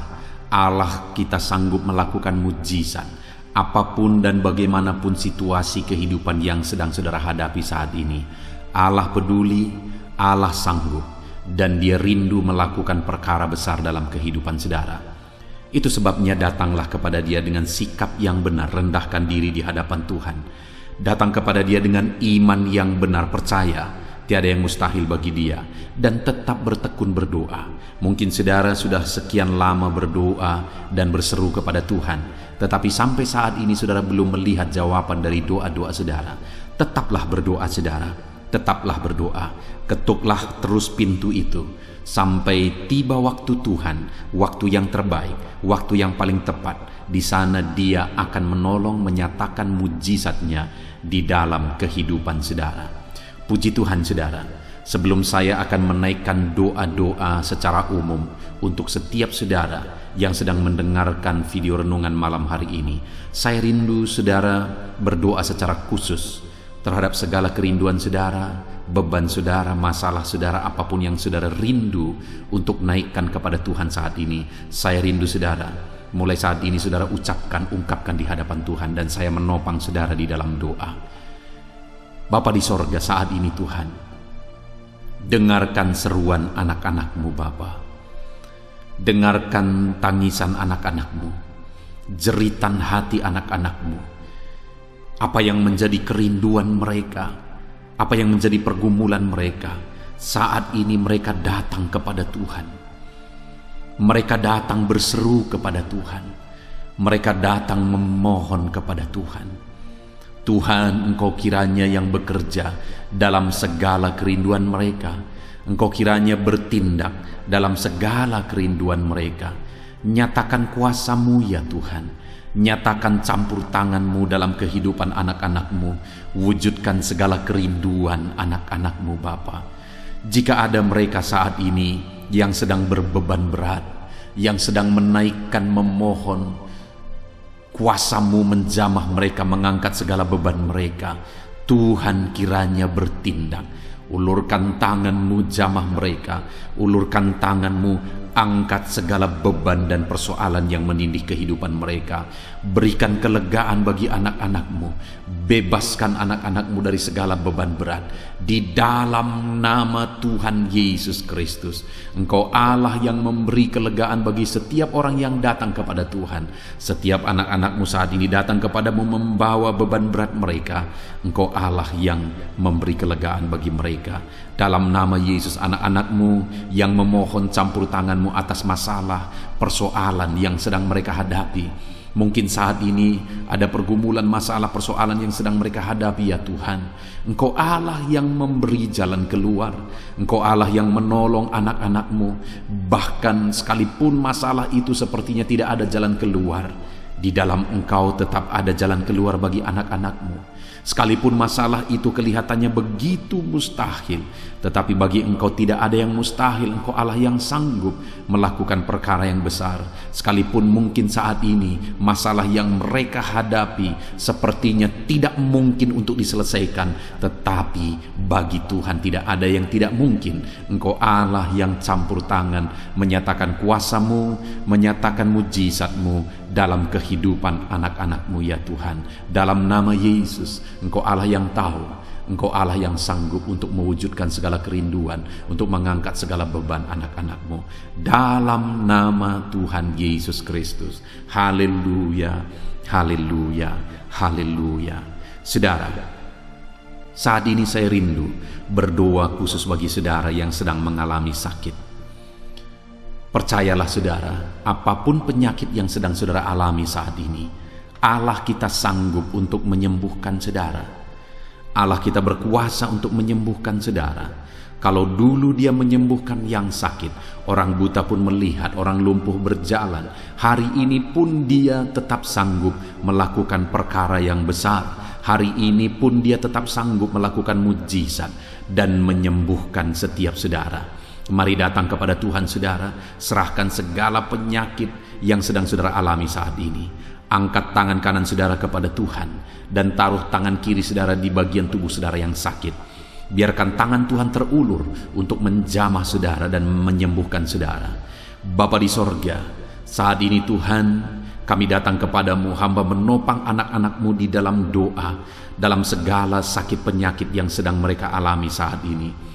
Speaker 1: Allah kita sanggup melakukan mujizat. Apapun dan bagaimanapun situasi kehidupan yang sedang saudara hadapi saat ini, Allah peduli, Allah sanggup, dan Dia rindu melakukan perkara besar dalam kehidupan saudara. Itu sebabnya datanglah kepada Dia dengan sikap yang benar, rendahkan diri di hadapan Tuhan. Datang kepada Dia dengan iman yang benar, percaya tiada yang mustahil bagi Dia, dan tetap bertekun berdoa. Mungkin saudara sudah sekian lama berdoa dan berseru kepada Tuhan, tetapi sampai saat ini saudara belum melihat jawaban dari doa-doa saudara. Tetaplah berdoa saudara, tetaplah berdoa. Ketuklah terus pintu itu sampai tiba waktu Tuhan, waktu yang terbaik, waktu yang paling tepat. Di sana Dia akan menolong, menyatakan mujizatnya di dalam kehidupan saudara. Puji Tuhan saudara. Sebelum saya akan menaikkan doa-doa secara umum untuk setiap saudara yang sedang mendengarkan video renungan malam hari ini, saya rindu saudara berdoa secara khusus terhadap segala kerinduan saudara, beban saudara, masalah saudara, apapun yang saudara rindu untuk naikkan kepada Tuhan saat ini. Saya rindu saudara, mulai saat ini saudara ungkapkan di hadapan Tuhan, dan saya menopang saudara di dalam doa. Bapa di sorga, saat ini Tuhan, dengarkan seruan anak-anak-Mu Bapa. Dengarkan tangisan anak-anak-Mu, jeritan hati anak-anak-Mu. Apa yang menjadi kerinduan mereka, apa yang menjadi pergumulan mereka. Saat ini mereka datang kepada Tuhan. Mereka datang berseru kepada Tuhan. Mereka datang memohon kepada Tuhan. Tuhan, Engkau kiranya yang bekerja dalam segala kerinduan mereka. Engkau kiranya bertindak dalam segala kerinduan mereka. Nyatakan kuasa-Mu ya Tuhan. Nyatakan campur tangan-Mu dalam kehidupan anak-anak-Mu. Wujudkan segala kerinduan anak-anak-Mu Bapa. Jika ada mereka saat ini yang sedang berbeban berat, yang sedang menaikkan, memohon, kuasa-Mu menjamah mereka, mengangkat segala beban mereka. Tuhan kiranya bertindak. Ulurkan tangan-Mu, jamah mereka. Ulurkan tangan-Mu, angkat segala beban dan persoalan yang menindih kehidupan mereka. Berikan kelegaan bagi anak-anak-Mu. Bebaskan anak-anak-Mu dari segala beban berat. Di dalam nama Tuhan Yesus Kristus. Engkau Allah yang memberi kelegaan bagi setiap orang yang datang kepada Tuhan. Setiap anak-anak-Mu saat ini datang kepadamu membawa beban berat mereka. Engkau Allah yang memberi kelegaan bagi mereka. Dalam nama Yesus, anak-anak-Mu yang memohon campur tangan-Mu atas masalah, persoalan yang sedang mereka hadapi. Mungkin saat ini ada pergumulan, masalah, persoalan yang sedang mereka hadapi ya Tuhan. Engkau Allah yang memberi jalan keluar. Engkau Allah yang menolong anak-anak-Mu. Bahkan sekalipun masalah itu sepertinya tidak ada jalan keluar, di dalam Engkau tetap ada jalan keluar bagi anak-anak-Mu. Sekalipun masalah itu kelihatannya begitu mustahil, tetapi bagi Engkau tidak ada yang mustahil. Engkau Allah yang sanggup melakukan perkara yang besar. Sekalipun mungkin saat ini masalah yang mereka hadapi sepertinya tidak mungkin untuk diselesaikan, tetapi bagi Tuhan tidak ada yang tidak mungkin. Engkau Allah yang campur tangan, menyatakan kuasa-Mu, menyatakan mujizat-Mu dalam kehidupan anak-anak-Mu ya Tuhan. Dalam nama Yesus, Engkau Allah yang tahu, Engkau Allah yang sanggup untuk mewujudkan segala kerinduan, untuk mengangkat segala beban anak-anak-Mu. Dalam nama Tuhan Yesus Kristus. Haleluya, haleluya, haleluya. Saudara, saat ini saya rindu berdoa khusus bagi saudara yang sedang mengalami sakit. Percayalah saudara, apapun penyakit yang sedang saudara alami saat ini, Allah kita sanggup untuk menyembuhkan saudara. Allah kita berkuasa untuk menyembuhkan saudara. Kalau dulu Dia menyembuhkan yang sakit, orang buta pun melihat, orang lumpuh berjalan. Hari ini pun Dia tetap sanggup melakukan perkara yang besar. Hari ini pun Dia tetap sanggup melakukan mujizat dan menyembuhkan setiap saudara. Mari datang kepada Tuhan saudara, serahkan segala penyakit yang sedang saudara alami saat ini. Angkat tangan kanan saudara kepada Tuhan dan taruh tangan kiri saudara di bagian tubuh saudara yang sakit. Biarkan tangan Tuhan terulur untuk menjamah saudara dan menyembuhkan saudara. Bapa di sorga, saat ini Tuhan, kami datang kepadamu, hamba menopang anak-anak-Mu di dalam doa, dalam segala sakit penyakit yang sedang mereka alami saat ini.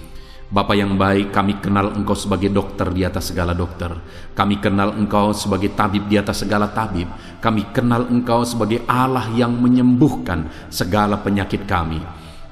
Speaker 1: Bapa yang baik, kami kenal Engkau sebagai dokter di atas segala dokter. Kami kenal Engkau sebagai tabib di atas segala tabib. Kami kenal Engkau sebagai Allah yang menyembuhkan segala penyakit kami.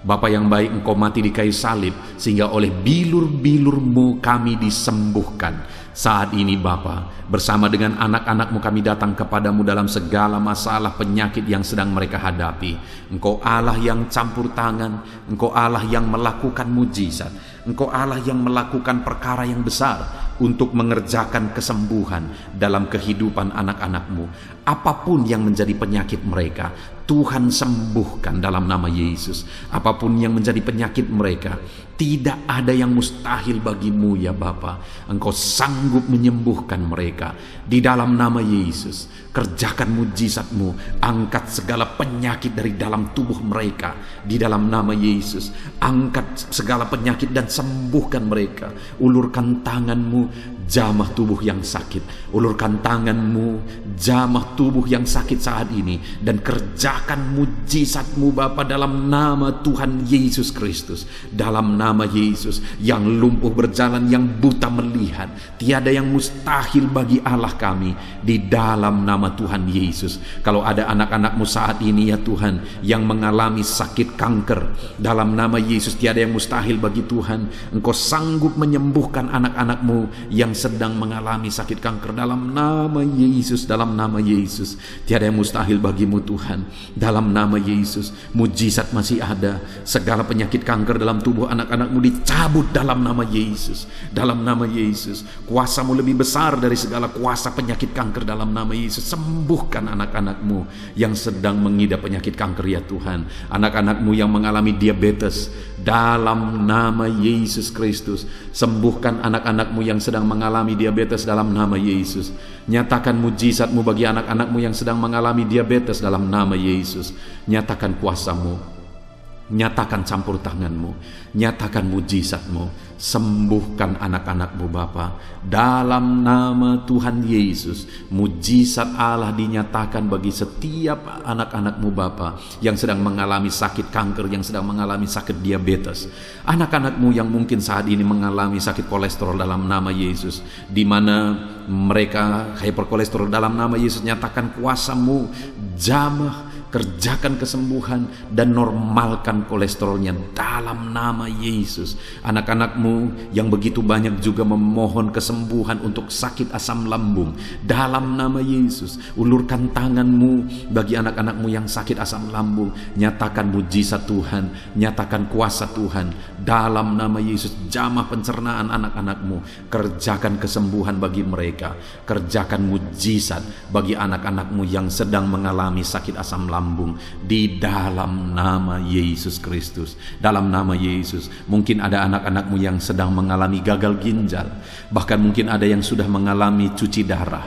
Speaker 1: Bapa yang baik, Engkau mati di kayu salib sehingga oleh bilur-bilur-Mu kami disembuhkan. Saat ini Bapa, bersama dengan anak-anak-Mu kami datang kepadamu dalam segala masalah penyakit yang sedang mereka hadapi. Engkau Allah yang campur tangan, Engkau Allah yang melakukan mujizat, Engkau Allah yang melakukan perkara yang besar untuk mengerjakan kesembuhan dalam kehidupan anak-anak-Mu. Apapun yang menjadi penyakit mereka, Tuhan sembuhkan dalam nama Yesus. Apapun yang menjadi penyakit mereka, tidak ada yang mustahil bagimu ya Bapa. Engkau sanggup menyembuhkan mereka di dalam nama Yesus. Kerjakan mujizat-Mu, angkat segala penyakit dari dalam tubuh mereka di dalam nama Yesus. Angkat segala penyakit dan sembuhkan mereka. Ulurkan tangan-Mu, jamah tubuh yang sakit. Ulurkan tangan-Mu, jamah tubuh yang sakit saat ini, dan kerjakan mujizat-Mu Bapa dalam nama Tuhan Yesus Kristus. Dalam nama Yesus, yang lumpuh berjalan, yang buta melihat, tiada yang mustahil bagi Allah kami di dalam nama Tuhan Yesus. Kalau ada anak-anak-Mu saat ini ya Tuhan yang mengalami sakit kanker, dalam nama Yesus tiada yang mustahil bagi Tuhan. Engkau sanggup menyembuhkan anak-anak-Mu yang sedang mengalami sakit kanker dalam nama Yesus. Dalam nama Yesus tiada yang mustahil bagimu Tuhan. Dalam nama Yesus mujizat masih ada. Segala penyakit kanker dalam tubuh anak-anak-Mu dicabut dalam nama Yesus. Dalam nama Yesus, kuasa-Mu lebih besar dari segala kuasa penyakit kanker dalam nama Yesus. Sembuhkan anak-anak-Mu yang sedang mengidap penyakit kanker ya Tuhan. Anak-anak-Mu yang mengalami diabetes, dalam nama Yesus Kristus. Sembuhkan anak-anak-Mu yang sedang mengalami diabetes dalam nama Yesus. Nyatakan mujizat-Mu bagi anak-anak-Mu yang sedang mengalami diabetes dalam nama Yesus. Nyatakan kuasa-Mu, nyatakan campur tangan-Mu, nyatakan mujizat-Mu. Sembuhkan anak-anak-Mu Bapa dalam nama Tuhan Yesus. Mujizat Allah dinyatakan bagi setiap anak-anak-Mu Bapa yang sedang mengalami sakit kanker, yang sedang mengalami sakit diabetes. Anak-anak-Mu yang mungkin saat ini mengalami sakit kolesterol dalam nama Yesus, di mana mereka hyperkolesterol dalam nama Yesus. Nyatakan kuasa-Mu, jamah, kerjakan kesembuhan dan normalkan kolesterolnya dalam nama Yesus. Anak-anak-Mu yang begitu banyak juga memohon kesembuhan untuk sakit asam lambung dalam nama Yesus. Ulurkan tangan-Mu bagi anak-anak-Mu yang sakit asam lambung. Nyatakan mujizat Tuhan, nyatakan kuasa Tuhan dalam nama Yesus. Jamah pencernaan anak-anak-Mu, kerjakan kesembuhan bagi mereka. Kerjakan mujizat bagi anak-anak-Mu yang sedang mengalami sakit asam lambung di dalam nama Yesus Kristus. Dalam nama Yesus. Mungkin ada anak-anak-Mu yang sedang mengalami gagal ginjal, bahkan mungkin ada yang sudah mengalami cuci darah.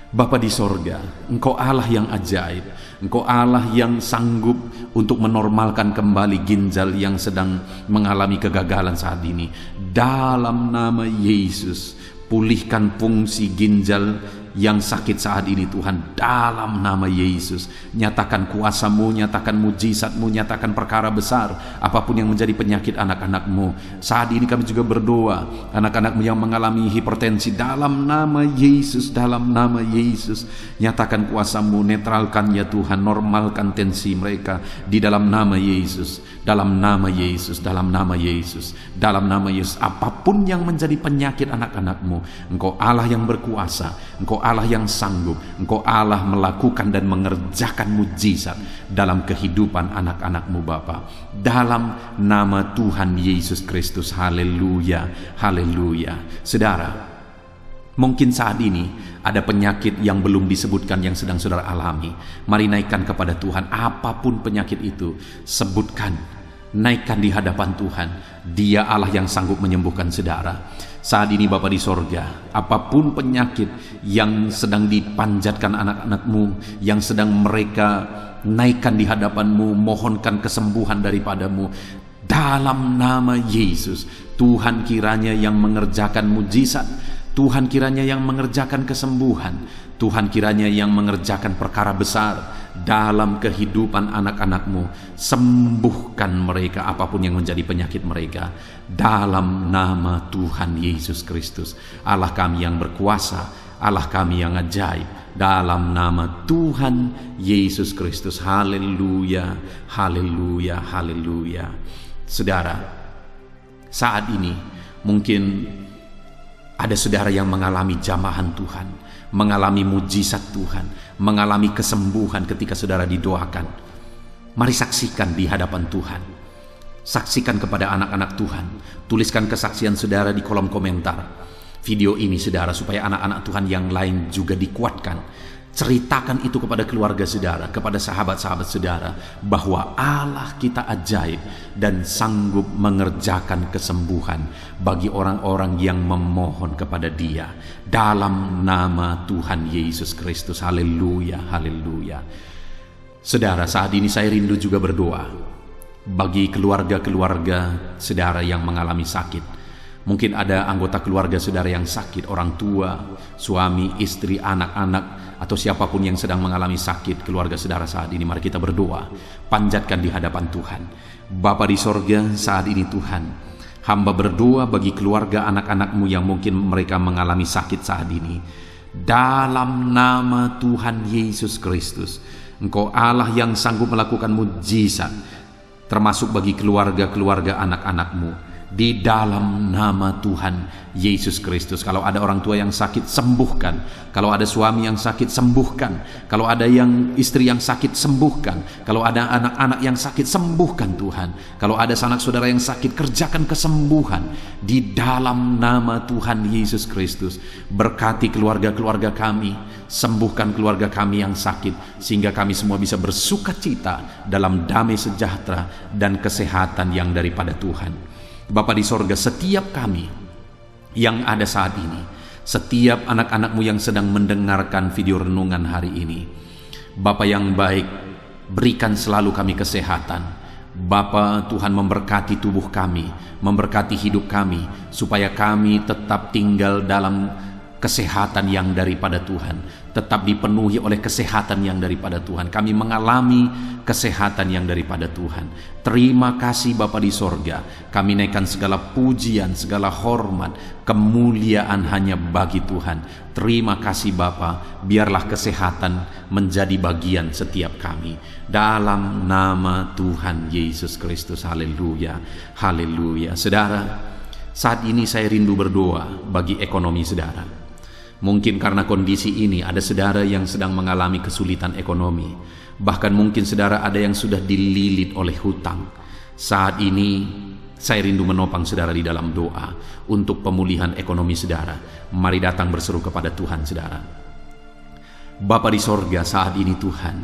Speaker 1: Bapa di sorga, Engkau Allah yang ajaib. Engkau Allah yang sanggup untuk menormalkan kembali ginjal yang sedang mengalami kegagalan saat ini. Dalam nama Yesus, pulihkan fungsi ginjal yang sakit saat ini Tuhan, dalam nama Yesus. Nyatakan kuasa-Mu, nyatakan mujizat-Mu, nyatakan perkara besar apapun yang menjadi penyakit anak-anak-Mu. Saat ini kami juga berdoa, anak-anak-Mu yang mengalami hipertensi, dalam nama Yesus, dalam nama Yesus. Nyatakan kuasa-Mu, netralkan ya Tuhan, normalkan tensi mereka di dalam nama Yesus. Dalam nama Yesus, dalam nama Yesus, dalam nama Yesus. Apapun yang menjadi penyakit anak-anak-Mu, Engkau Allah yang berkuasa, Engkau Engkau Allah yang sanggup, Engkau Allah melakukan dan mengerjakan mujizat dalam kehidupan anak-anak-Mu Bapa. Dalam nama Tuhan Yesus Kristus, haleluya, haleluya. Saudara, mungkin saat ini ada penyakit yang belum disebutkan yang sedang saudara alami. Mari naikkan kepada Tuhan, apapun penyakit itu, sebutkan, naikkan di hadapan Tuhan. Dia Allah yang sanggup menyembuhkan saudara. Saat ini Bapa di sorga, apapun penyakit yang sedang dipanjatkan anak-anak-Mu, yang sedang mereka naikkan di hadapan-Mu, mohonkan kesembuhan daripada-Mu, dalam nama Yesus, Tuhan kiranya yang mengerjakan mujizat, Tuhan kiranya yang mengerjakan kesembuhan, Tuhan kiranya yang mengerjakan perkara besar dalam kehidupan anak-anak-Mu. Sembuhkan mereka apapun yang menjadi penyakit mereka, dalam nama Tuhan Yesus Kristus, Allah kami yang berkuasa, Allah kami yang ajaib, dalam nama Tuhan Yesus Kristus. Haleluya, haleluya, haleluya. Saudara, saat ini mungkin ada saudara yang mengalami jamahan Tuhan, mengalami mujizat Tuhan, mengalami kesembuhan ketika saudara didoakan. Mari saksikan di hadapan Tuhan. Saksikan kepada anak-anak Tuhan. Tuliskan kesaksian saudara di kolom komentar video ini saudara, supaya anak-anak Tuhan yang lain juga dikuatkan. Ceritakan itu kepada keluarga saudara, kepada sahabat-sahabat saudara, bahwa Allah kita ajaib dan sanggup mengerjakan kesembuhan bagi orang-orang yang memohon kepada Dia, dalam nama Tuhan Yesus Kristus. Haleluya, haleluya. Saudara, saat ini saya rindu juga berdoa bagi keluarga-keluarga saudara yang mengalami sakit. Mungkin ada anggota keluarga saudara yang sakit, orang tua, suami, istri, anak-anak, atau siapapun yang sedang mengalami sakit keluarga saudara saat ini. Mari kita berdoa, panjatkan di hadapan Tuhan. Bapa di sorga, saat ini Tuhan, hamba berdoa bagi keluarga anak-anak-Mu yang mungkin mereka mengalami sakit saat ini. Dalam nama Tuhan Yesus Kristus, Engkau Allah yang sanggup melakukan mujizat, termasuk bagi keluarga-keluarga anak-anak-Mu. Di dalam nama Tuhan Yesus Kristus, kalau ada orang tua yang sakit, sembuhkan. Kalau ada suami yang sakit, sembuhkan. Kalau ada yang istri yang sakit, sembuhkan. Kalau ada anak-anak yang sakit, sembuhkan Tuhan. Kalau ada sanak saudara yang sakit, kerjakan kesembuhan di dalam nama Tuhan Yesus Kristus. Berkati keluarga-keluarga kami, sembuhkan keluarga kami yang sakit, sehingga kami semua bisa bersuka cita dalam damai sejahtera dan kesehatan yang daripada Tuhan. Bapa di sorga, setiap kami yang ada saat ini, setiap anak-anak-Mu yang sedang mendengarkan video renungan hari ini, Bapa yang baik, berikan selalu kami kesehatan. Bapa Tuhan, memberkati tubuh kami, memberkati hidup kami, supaya kami tetap tinggal dalam kesehatan yang daripada Tuhan, tetap dipenuhi oleh kesehatan yang daripada Tuhan. Kami mengalami kesehatan yang daripada Tuhan. Terima kasih Bapa di sorga. Kami naikkan segala pujian, segala hormat, kemuliaan hanya bagi Tuhan. Terima kasih Bapa. Biarlah kesehatan menjadi bagian setiap kami, dalam nama Tuhan Yesus Kristus. Haleluya, haleluya. Saudara, saat ini saya rindu berdoa bagi ekonomi saudara. Mungkin karena kondisi ini ada saudara yang sedang mengalami kesulitan ekonomi. Bahkan mungkin saudara ada yang sudah dililit oleh hutang. Saat ini saya rindu menopang saudara di dalam doa untuk pemulihan ekonomi saudara. Mari datang berseru kepada Tuhan saudara. Bapa di sorga, saat ini Tuhan,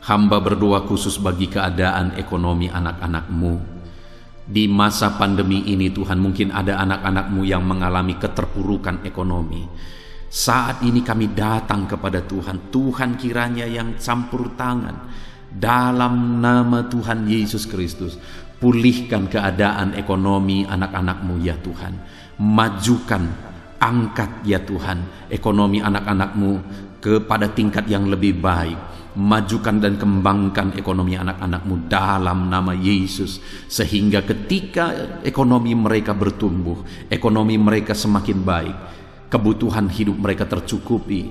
Speaker 1: hamba berdoa khusus bagi keadaan ekonomi anak-anak-Mu. Di masa pandemi ini Tuhan, mungkin ada anak-anak-Mu yang mengalami keterpurukan ekonomi. Saat ini kami datang kepada Tuhan. Tuhan kiranya yang campur tangan, dalam nama Tuhan Yesus Kristus. Pulihkan keadaan ekonomi anak-anak-Mu ya Tuhan. Majukan, angkat ya Tuhan ekonomi anak-anak-Mu kepada tingkat yang lebih baik. Majukan dan kembangkan ekonomi anak-anak-Mu dalam nama Yesus, sehingga ketika ekonomi mereka bertumbuh, ekonomi mereka semakin baik, kebutuhan hidup mereka tercukupi,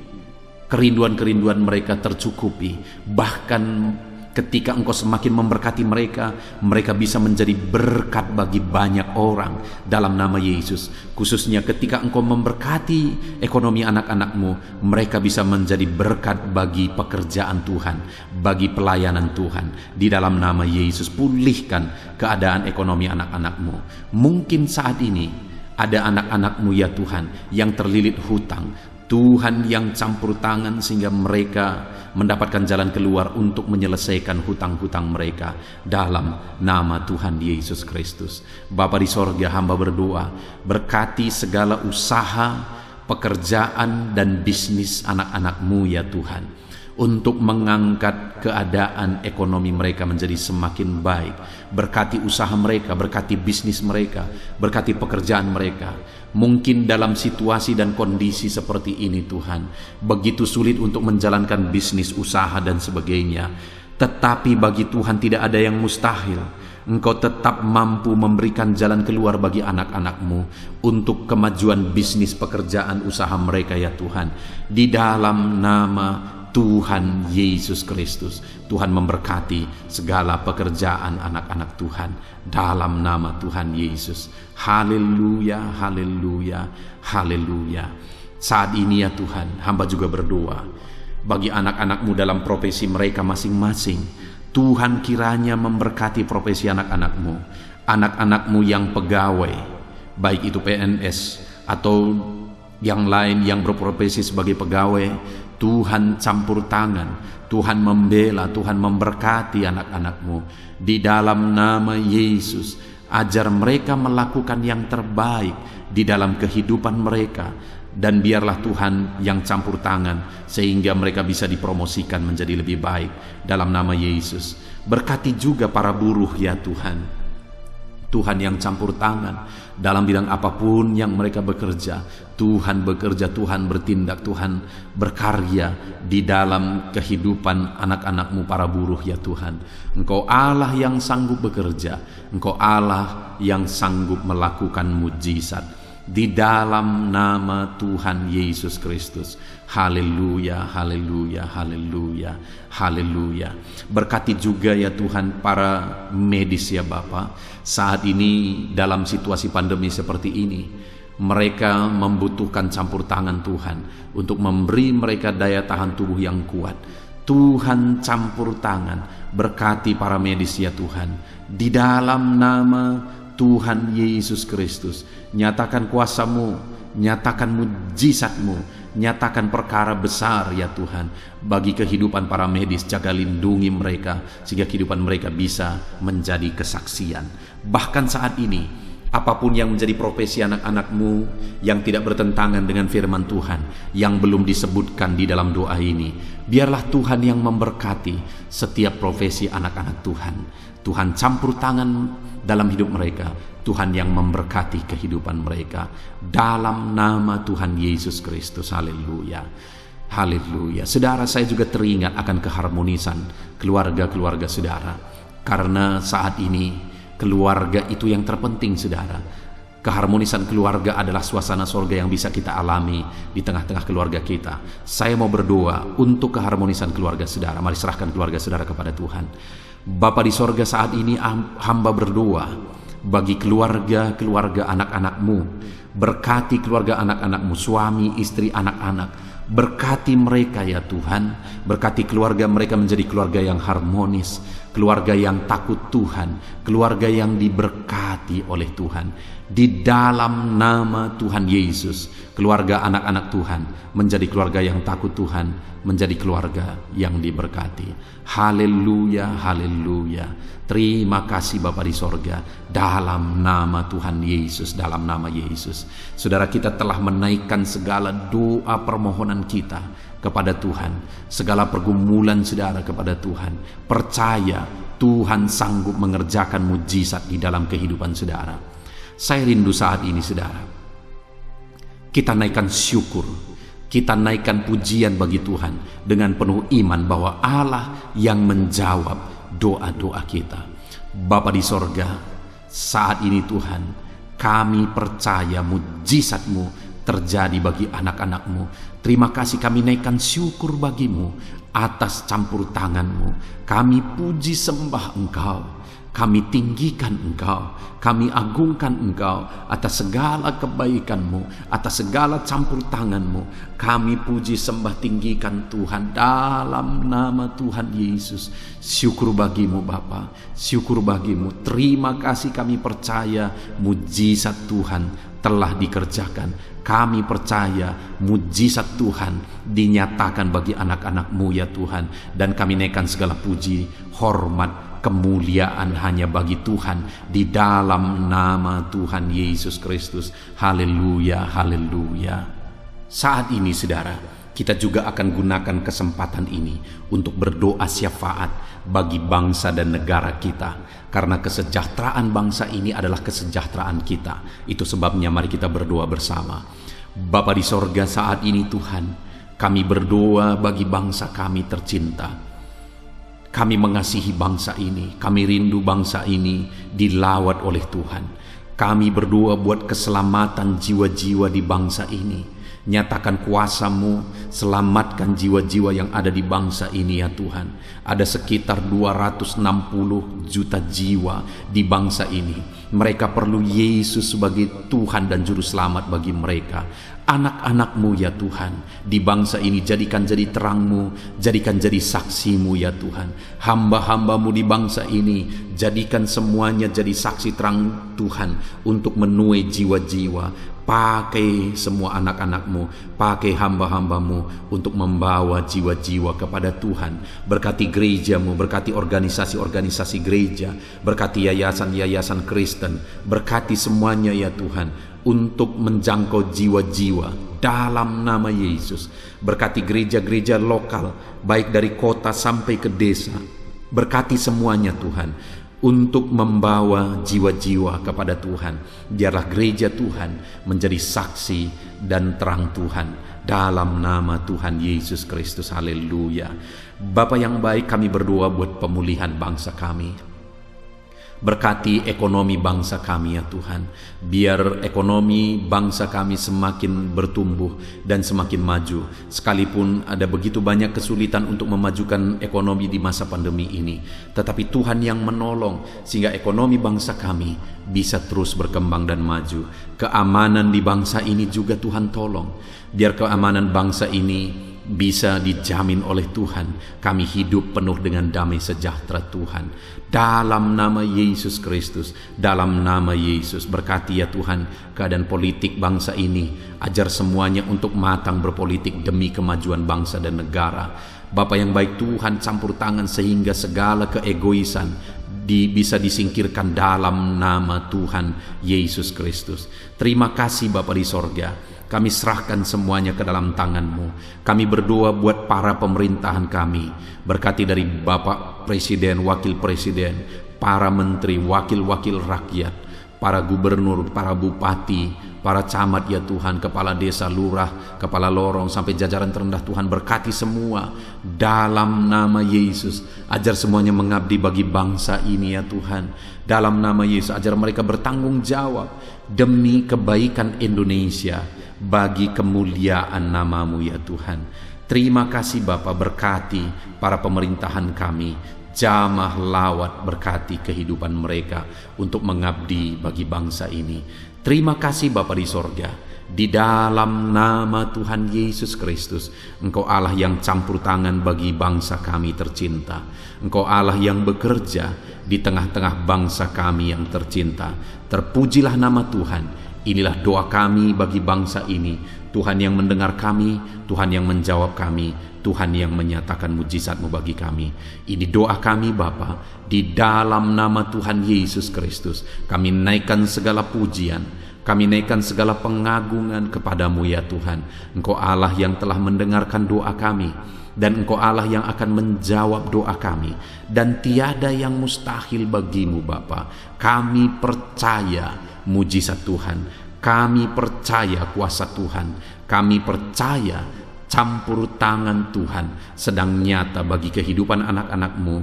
Speaker 1: kerinduan-kerinduan mereka tercukupi, bahkan Ketika Engkau semakin memberkati mereka, mereka bisa menjadi berkat bagi banyak orang dalam nama Yesus. Khususnya ketika Engkau memberkati ekonomi anak-anak-Mu, mereka bisa menjadi berkat bagi pekerjaan Tuhan, bagi pelayanan Tuhan. Di dalam nama Yesus, pulihkan keadaan ekonomi anak-anak-Mu. Mungkin saat ini ada anak-anak-Mu ya Tuhan yang terlilit hutang. Tuhan yang campur tangan sehingga mereka mendapatkan jalan keluar untuk menyelesaikan hutang-hutang mereka dalam nama Tuhan Yesus Kristus. Bapa di sorga, hamba berdoa, berkati segala usaha, pekerjaan dan bisnis anak-anak-Mu ya Tuhan, untuk mengangkat keadaan ekonomi mereka menjadi semakin baik. Berkati usaha mereka, berkati bisnis mereka, berkati pekerjaan mereka. Mungkin dalam situasi dan kondisi seperti ini Tuhan, begitu sulit untuk menjalankan bisnis, usaha dan sebagainya. Tetapi bagi Tuhan tidak ada yang mustahil. Engkau tetap mampu memberikan jalan keluar bagi anak-anak-Mu untuk kemajuan bisnis, pekerjaan, usaha mereka ya Tuhan. Di dalam nama Tuhan Yesus Kristus, Tuhan memberkati segala pekerjaan anak-anak Tuhan dalam nama Tuhan Yesus. Haleluya, haleluya, haleluya. Saat ini ya Tuhan, hamba juga berdoa bagi anak-anak-Mu dalam profesi mereka masing-masing. Tuhan kiranya memberkati profesi anak-anak-Mu, anak-anak-Mu yang pegawai, baik itu PNS atau yang lain yang berprofesi sebagai pegawai. Tuhan campur tangan, Tuhan membela, Tuhan memberkati anak-anak-Mu di dalam nama Yesus. Ajar mereka melakukan yang terbaik di dalam kehidupan mereka, dan biarlah Tuhan yang campur tangan sehingga mereka bisa dipromosikan menjadi lebih baik dalam nama Yesus. Berkati juga para buruh ya Tuhan, Tuhan yang campur tangan dalam bidang apapun yang mereka bekerja. Tuhan bekerja, Tuhan bertindak, Tuhan berkarya di dalam kehidupan anak-anak-Mu para buruh ya Tuhan. Engkau Allah yang sanggup bekerja, Engkau Allah yang sanggup melakukan mujizat di dalam nama Tuhan Yesus Kristus. Haleluya, haleluya, haleluya, haleluya. Berkati juga ya Tuhan para medis ya Bapa. Saat ini dalam situasi pandemi seperti ini, mereka membutuhkan campur tangan Tuhan untuk memberi mereka daya tahan tubuh yang kuat. Tuhan campur tangan, berkati para medis ya Tuhan. Di dalam nama Tuhan Yesus Kristus, nyatakan kuasa-Mu, nyatakan mujizat-Mu, nyatakan perkara besar ya Tuhan bagi kehidupan para medis. Jaga lindungi mereka sehingga kehidupan mereka bisa menjadi kesaksian. Bahkan saat ini, apapun yang menjadi profesi anak-anak-Mu yang tidak bertentangan dengan firman Tuhan yang belum disebutkan di dalam doa ini, biarlah Tuhan yang memberkati setiap profesi anak-anak Tuhan. Tuhan campur tangan dalam hidup mereka, Tuhan yang memberkati kehidupan mereka dalam nama Tuhan Yesus Kristus. Haleluya, haleluya. Saudara, saya juga teringat akan keharmonisan keluarga-keluarga saudara, karena saat ini keluarga itu yang terpenting saudara. Keharmonisan keluarga adalah suasana sorga yang bisa kita alami di tengah-tengah keluarga kita. Saya mau berdoa untuk keharmonisan keluarga saudara. Mari serahkan keluarga saudara kepada Tuhan. Bapa di sorga, saat ini hamba berdoa bagi keluarga-keluarga anak-anak-Mu. Berkati keluarga anak-anak-Mu, suami, istri, anak-anak. Berkati mereka ya Tuhan. Berkati keluarga mereka menjadi keluarga yang harmonis, keluarga yang takut Tuhan, keluarga yang diberkati oleh Tuhan. Di dalam nama Tuhan Yesus, keluarga anak-anak Tuhan menjadi keluarga yang takut Tuhan, menjadi keluarga yang diberkati. Haleluya, haleluya. Terima kasih Bapa di sorga, dalam nama Tuhan Yesus, dalam nama Yesus. Saudara, kita telah menaikkan segala doa permohonan kita kepada Tuhan, segala pergumulan saudara kepada Tuhan. Percaya Tuhan sanggup mengerjakan mujizat di dalam kehidupan saudara. Saya rindu saat ini saudara, kita naikkan syukur, kita naikkan pujian bagi Tuhan dengan penuh iman bahwa Allah yang menjawab doa-doa kita. Bapa di sorga, saat ini Tuhan, kami percaya mujizat-Mu terjadi bagi anak-anak-Mu. Terima kasih, kami naikkan syukur bagi-Mu atas campur tangan-Mu. Kami puji sembah Engkau, kami tinggikan Engkau, kami agungkan Engkau atas segala kebaikan-Mu, atas segala campur tangan-Mu. Kami puji sembah tinggikan Tuhan dalam nama Tuhan Yesus. Syukur bagi-Mu Bapa, syukur bagi-Mu. Terima kasih, kami percaya mujizat Tuhan telah dikerjakan. Kami percaya mujizat Tuhan dinyatakan bagi anak-anak-Mu ya Tuhan. Dan kami naikkan segala puji, hormat, kemuliaan hanya bagi Tuhan di dalam nama Tuhan Yesus Kristus. Haleluya, haleluya. Saat ini saudara, kita juga akan gunakan kesempatan ini untuk berdoa syafaat bagi bangsa dan negara kita, karena kesejahteraan bangsa ini adalah kesejahteraan kita. Itu sebabnya mari kita berdoa bersama. Bapa di sorga, saat ini Tuhan, kami berdoa bagi bangsa kami tercinta. Kami mengasihi bangsa ini, kami rindu bangsa ini dilawat oleh Tuhan. Kami berdoa buat keselamatan jiwa-jiwa di bangsa ini. Nyatakan kuasa-Mu, selamatkan jiwa-jiwa yang ada di bangsa ini ya Tuhan. Ada sekitar 260 juta jiwa di bangsa ini. Mereka perlu Yesus sebagai Tuhan dan Juru Selamat bagi mereka. Anak-anak-Mu ya Tuhan, di bangsa ini jadikan jadi terang-Mu, jadikan jadi saksi-Mu ya Tuhan. Hamba-hamba-Mu di bangsa ini, jadikan semuanya jadi saksi terang Tuhan untuk menuai jiwa-jiwa. Pakai semua anak-anak-Mu, pakai hamba-hamba-Mu untuk membawa jiwa-jiwa kepada Tuhan. Berkati gereja-Mu, berkati organisasi-organisasi gereja, berkati yayasan-yayasan Kristen, berkati semuanya ya Tuhan, untuk menjangkau jiwa-jiwa dalam nama Yesus. Berkati gereja-gereja lokal, baik dari kota sampai ke desa. Berkati semuanya Tuhan, untuk membawa jiwa-jiwa kepada Tuhan. Biarlah gereja Tuhan menjadi saksi dan terang Tuhan dalam nama Tuhan Yesus Kristus. Haleluya. Bapa yang baik, kami berdoa buat pemulihan bangsa kami. Berkati ekonomi bangsa kami ya Tuhan. Biar ekonomi bangsa kami semakin bertumbuh dan semakin maju. Sekalipun ada begitu banyak kesulitan untuk memajukan ekonomi di masa pandemi ini, tetapi Tuhan yang menolong sehingga ekonomi bangsa kami bisa terus berkembang dan maju. Keamanan di bangsa ini juga Tuhan tolong. Biar keamanan bangsa ini bisa dijamin oleh Tuhan. Kami hidup penuh dengan damai sejahtera Tuhan. Dalam nama Yesus Kristus, dalam nama Yesus, berkati ya Tuhan keadaan politik bangsa ini. Ajar semuanya untuk matang berpolitik demi kemajuan bangsa dan negara. Bapa yang baik Tuhan, campur tangan sehingga segala keegoisan bisa disingkirkan dalam nama Tuhan Yesus Kristus. Terima kasih Bapa di sorga. Kami serahkan semuanya ke dalam tangan-Mu. Kami berdoa buat para pemerintahan kami. Berkati dari Bapak Presiden, Wakil Presiden, para menteri, wakil-wakil rakyat, para gubernur, para bupati, para camat ya Tuhan, kepala desa, lurah, kepala lorong, sampai jajaran terendah Tuhan. Berkati semua dalam nama Yesus. Ajar semuanya mengabdi bagi bangsa ini ya Tuhan. Dalam nama Yesus, ajar mereka bertanggung jawab demi kebaikan Indonesia, bagi kemuliaan nama-Mu ya Tuhan. Terima kasih Bapa, berkati para pemerintahan kami. Jamah lawat, berkati kehidupan mereka untuk mengabdi bagi bangsa ini. Terima kasih Bapa di sorga. Di dalam nama Tuhan Yesus Kristus, Engkau Allah yang campur tangan bagi bangsa kami tercinta. Engkau Allah yang bekerja di tengah-tengah bangsa kami yang tercinta. Terpujilah nama Tuhan. Inilah doa kami bagi bangsa ini. Tuhan yang mendengar kami, Tuhan yang menjawab kami, Tuhan yang menyatakan mujizat-Mu bagi kami. Ini doa kami Bapa, di dalam nama Tuhan Yesus Kristus. Kami naikkan segala pujian, kami naikkan segala pengagungan kepada-Mu ya Tuhan. Engkau Allah yang telah mendengarkan doa kami, dan Engkau Allah yang akan menjawab doa kami, dan tiada yang mustahil bagi-Mu Bapa. Kami percaya mujizat Tuhan, kami percaya kuasa Tuhan, kami percaya campur tangan Tuhan sedang nyata bagi kehidupan anak-anak-Mu,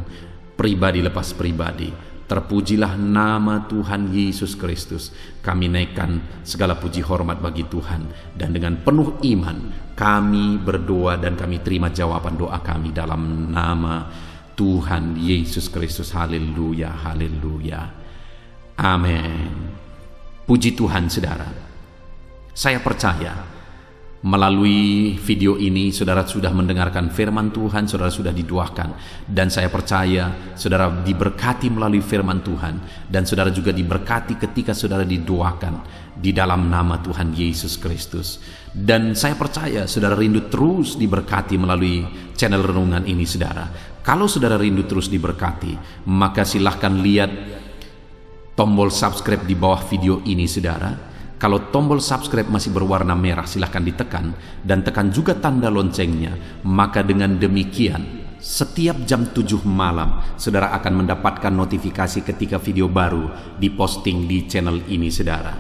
Speaker 1: pribadi lepas pribadi, Terpujilah nama Tuhan Yesus Kristus. Kami naikkan segala puji hormat bagi Tuhan, dan dengan penuh iman kami berdoa dan kami terima jawaban doa kami dalam nama Tuhan Yesus Kristus. Haleluya, haleluya. Amin. Puji Tuhan, saudara. Saya percaya melalui video ini saudara sudah mendengarkan firman Tuhan, saudara sudah didoakan, dan saya percaya saudara diberkati melalui firman Tuhan, dan saudara juga diberkati ketika saudara didoakan di dalam nama Tuhan Yesus Kristus. Dan saya percaya saudara rindu terus diberkati melalui channel renungan ini, saudara. Kalau saudara rindu terus diberkati, maka silahkan lihat tombol subscribe di bawah video ini, saudara. Kalau tombol subscribe masih berwarna merah, silahkan ditekan dan tekan juga tanda loncengnya. Maka dengan demikian setiap jam 7 malam saudara akan mendapatkan notifikasi ketika video baru diposting di channel ini, saudara.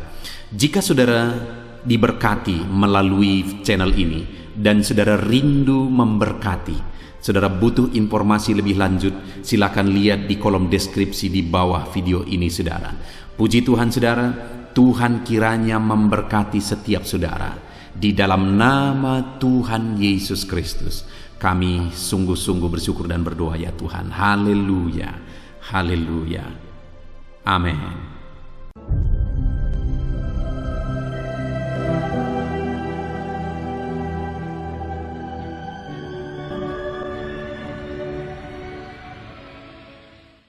Speaker 1: Jika saudara diberkati melalui channel ini dan saudara rindu memberkati, saudara butuh informasi lebih lanjut, silakan lihat di kolom deskripsi di bawah video ini, saudara. Puji Tuhan, saudara. Tuhan kiranya memberkati setiap saudara. Di dalam nama Tuhan Yesus Kristus kami sungguh-sungguh bersyukur dan berdoa, ya Tuhan. Haleluya, haleluya. Amin.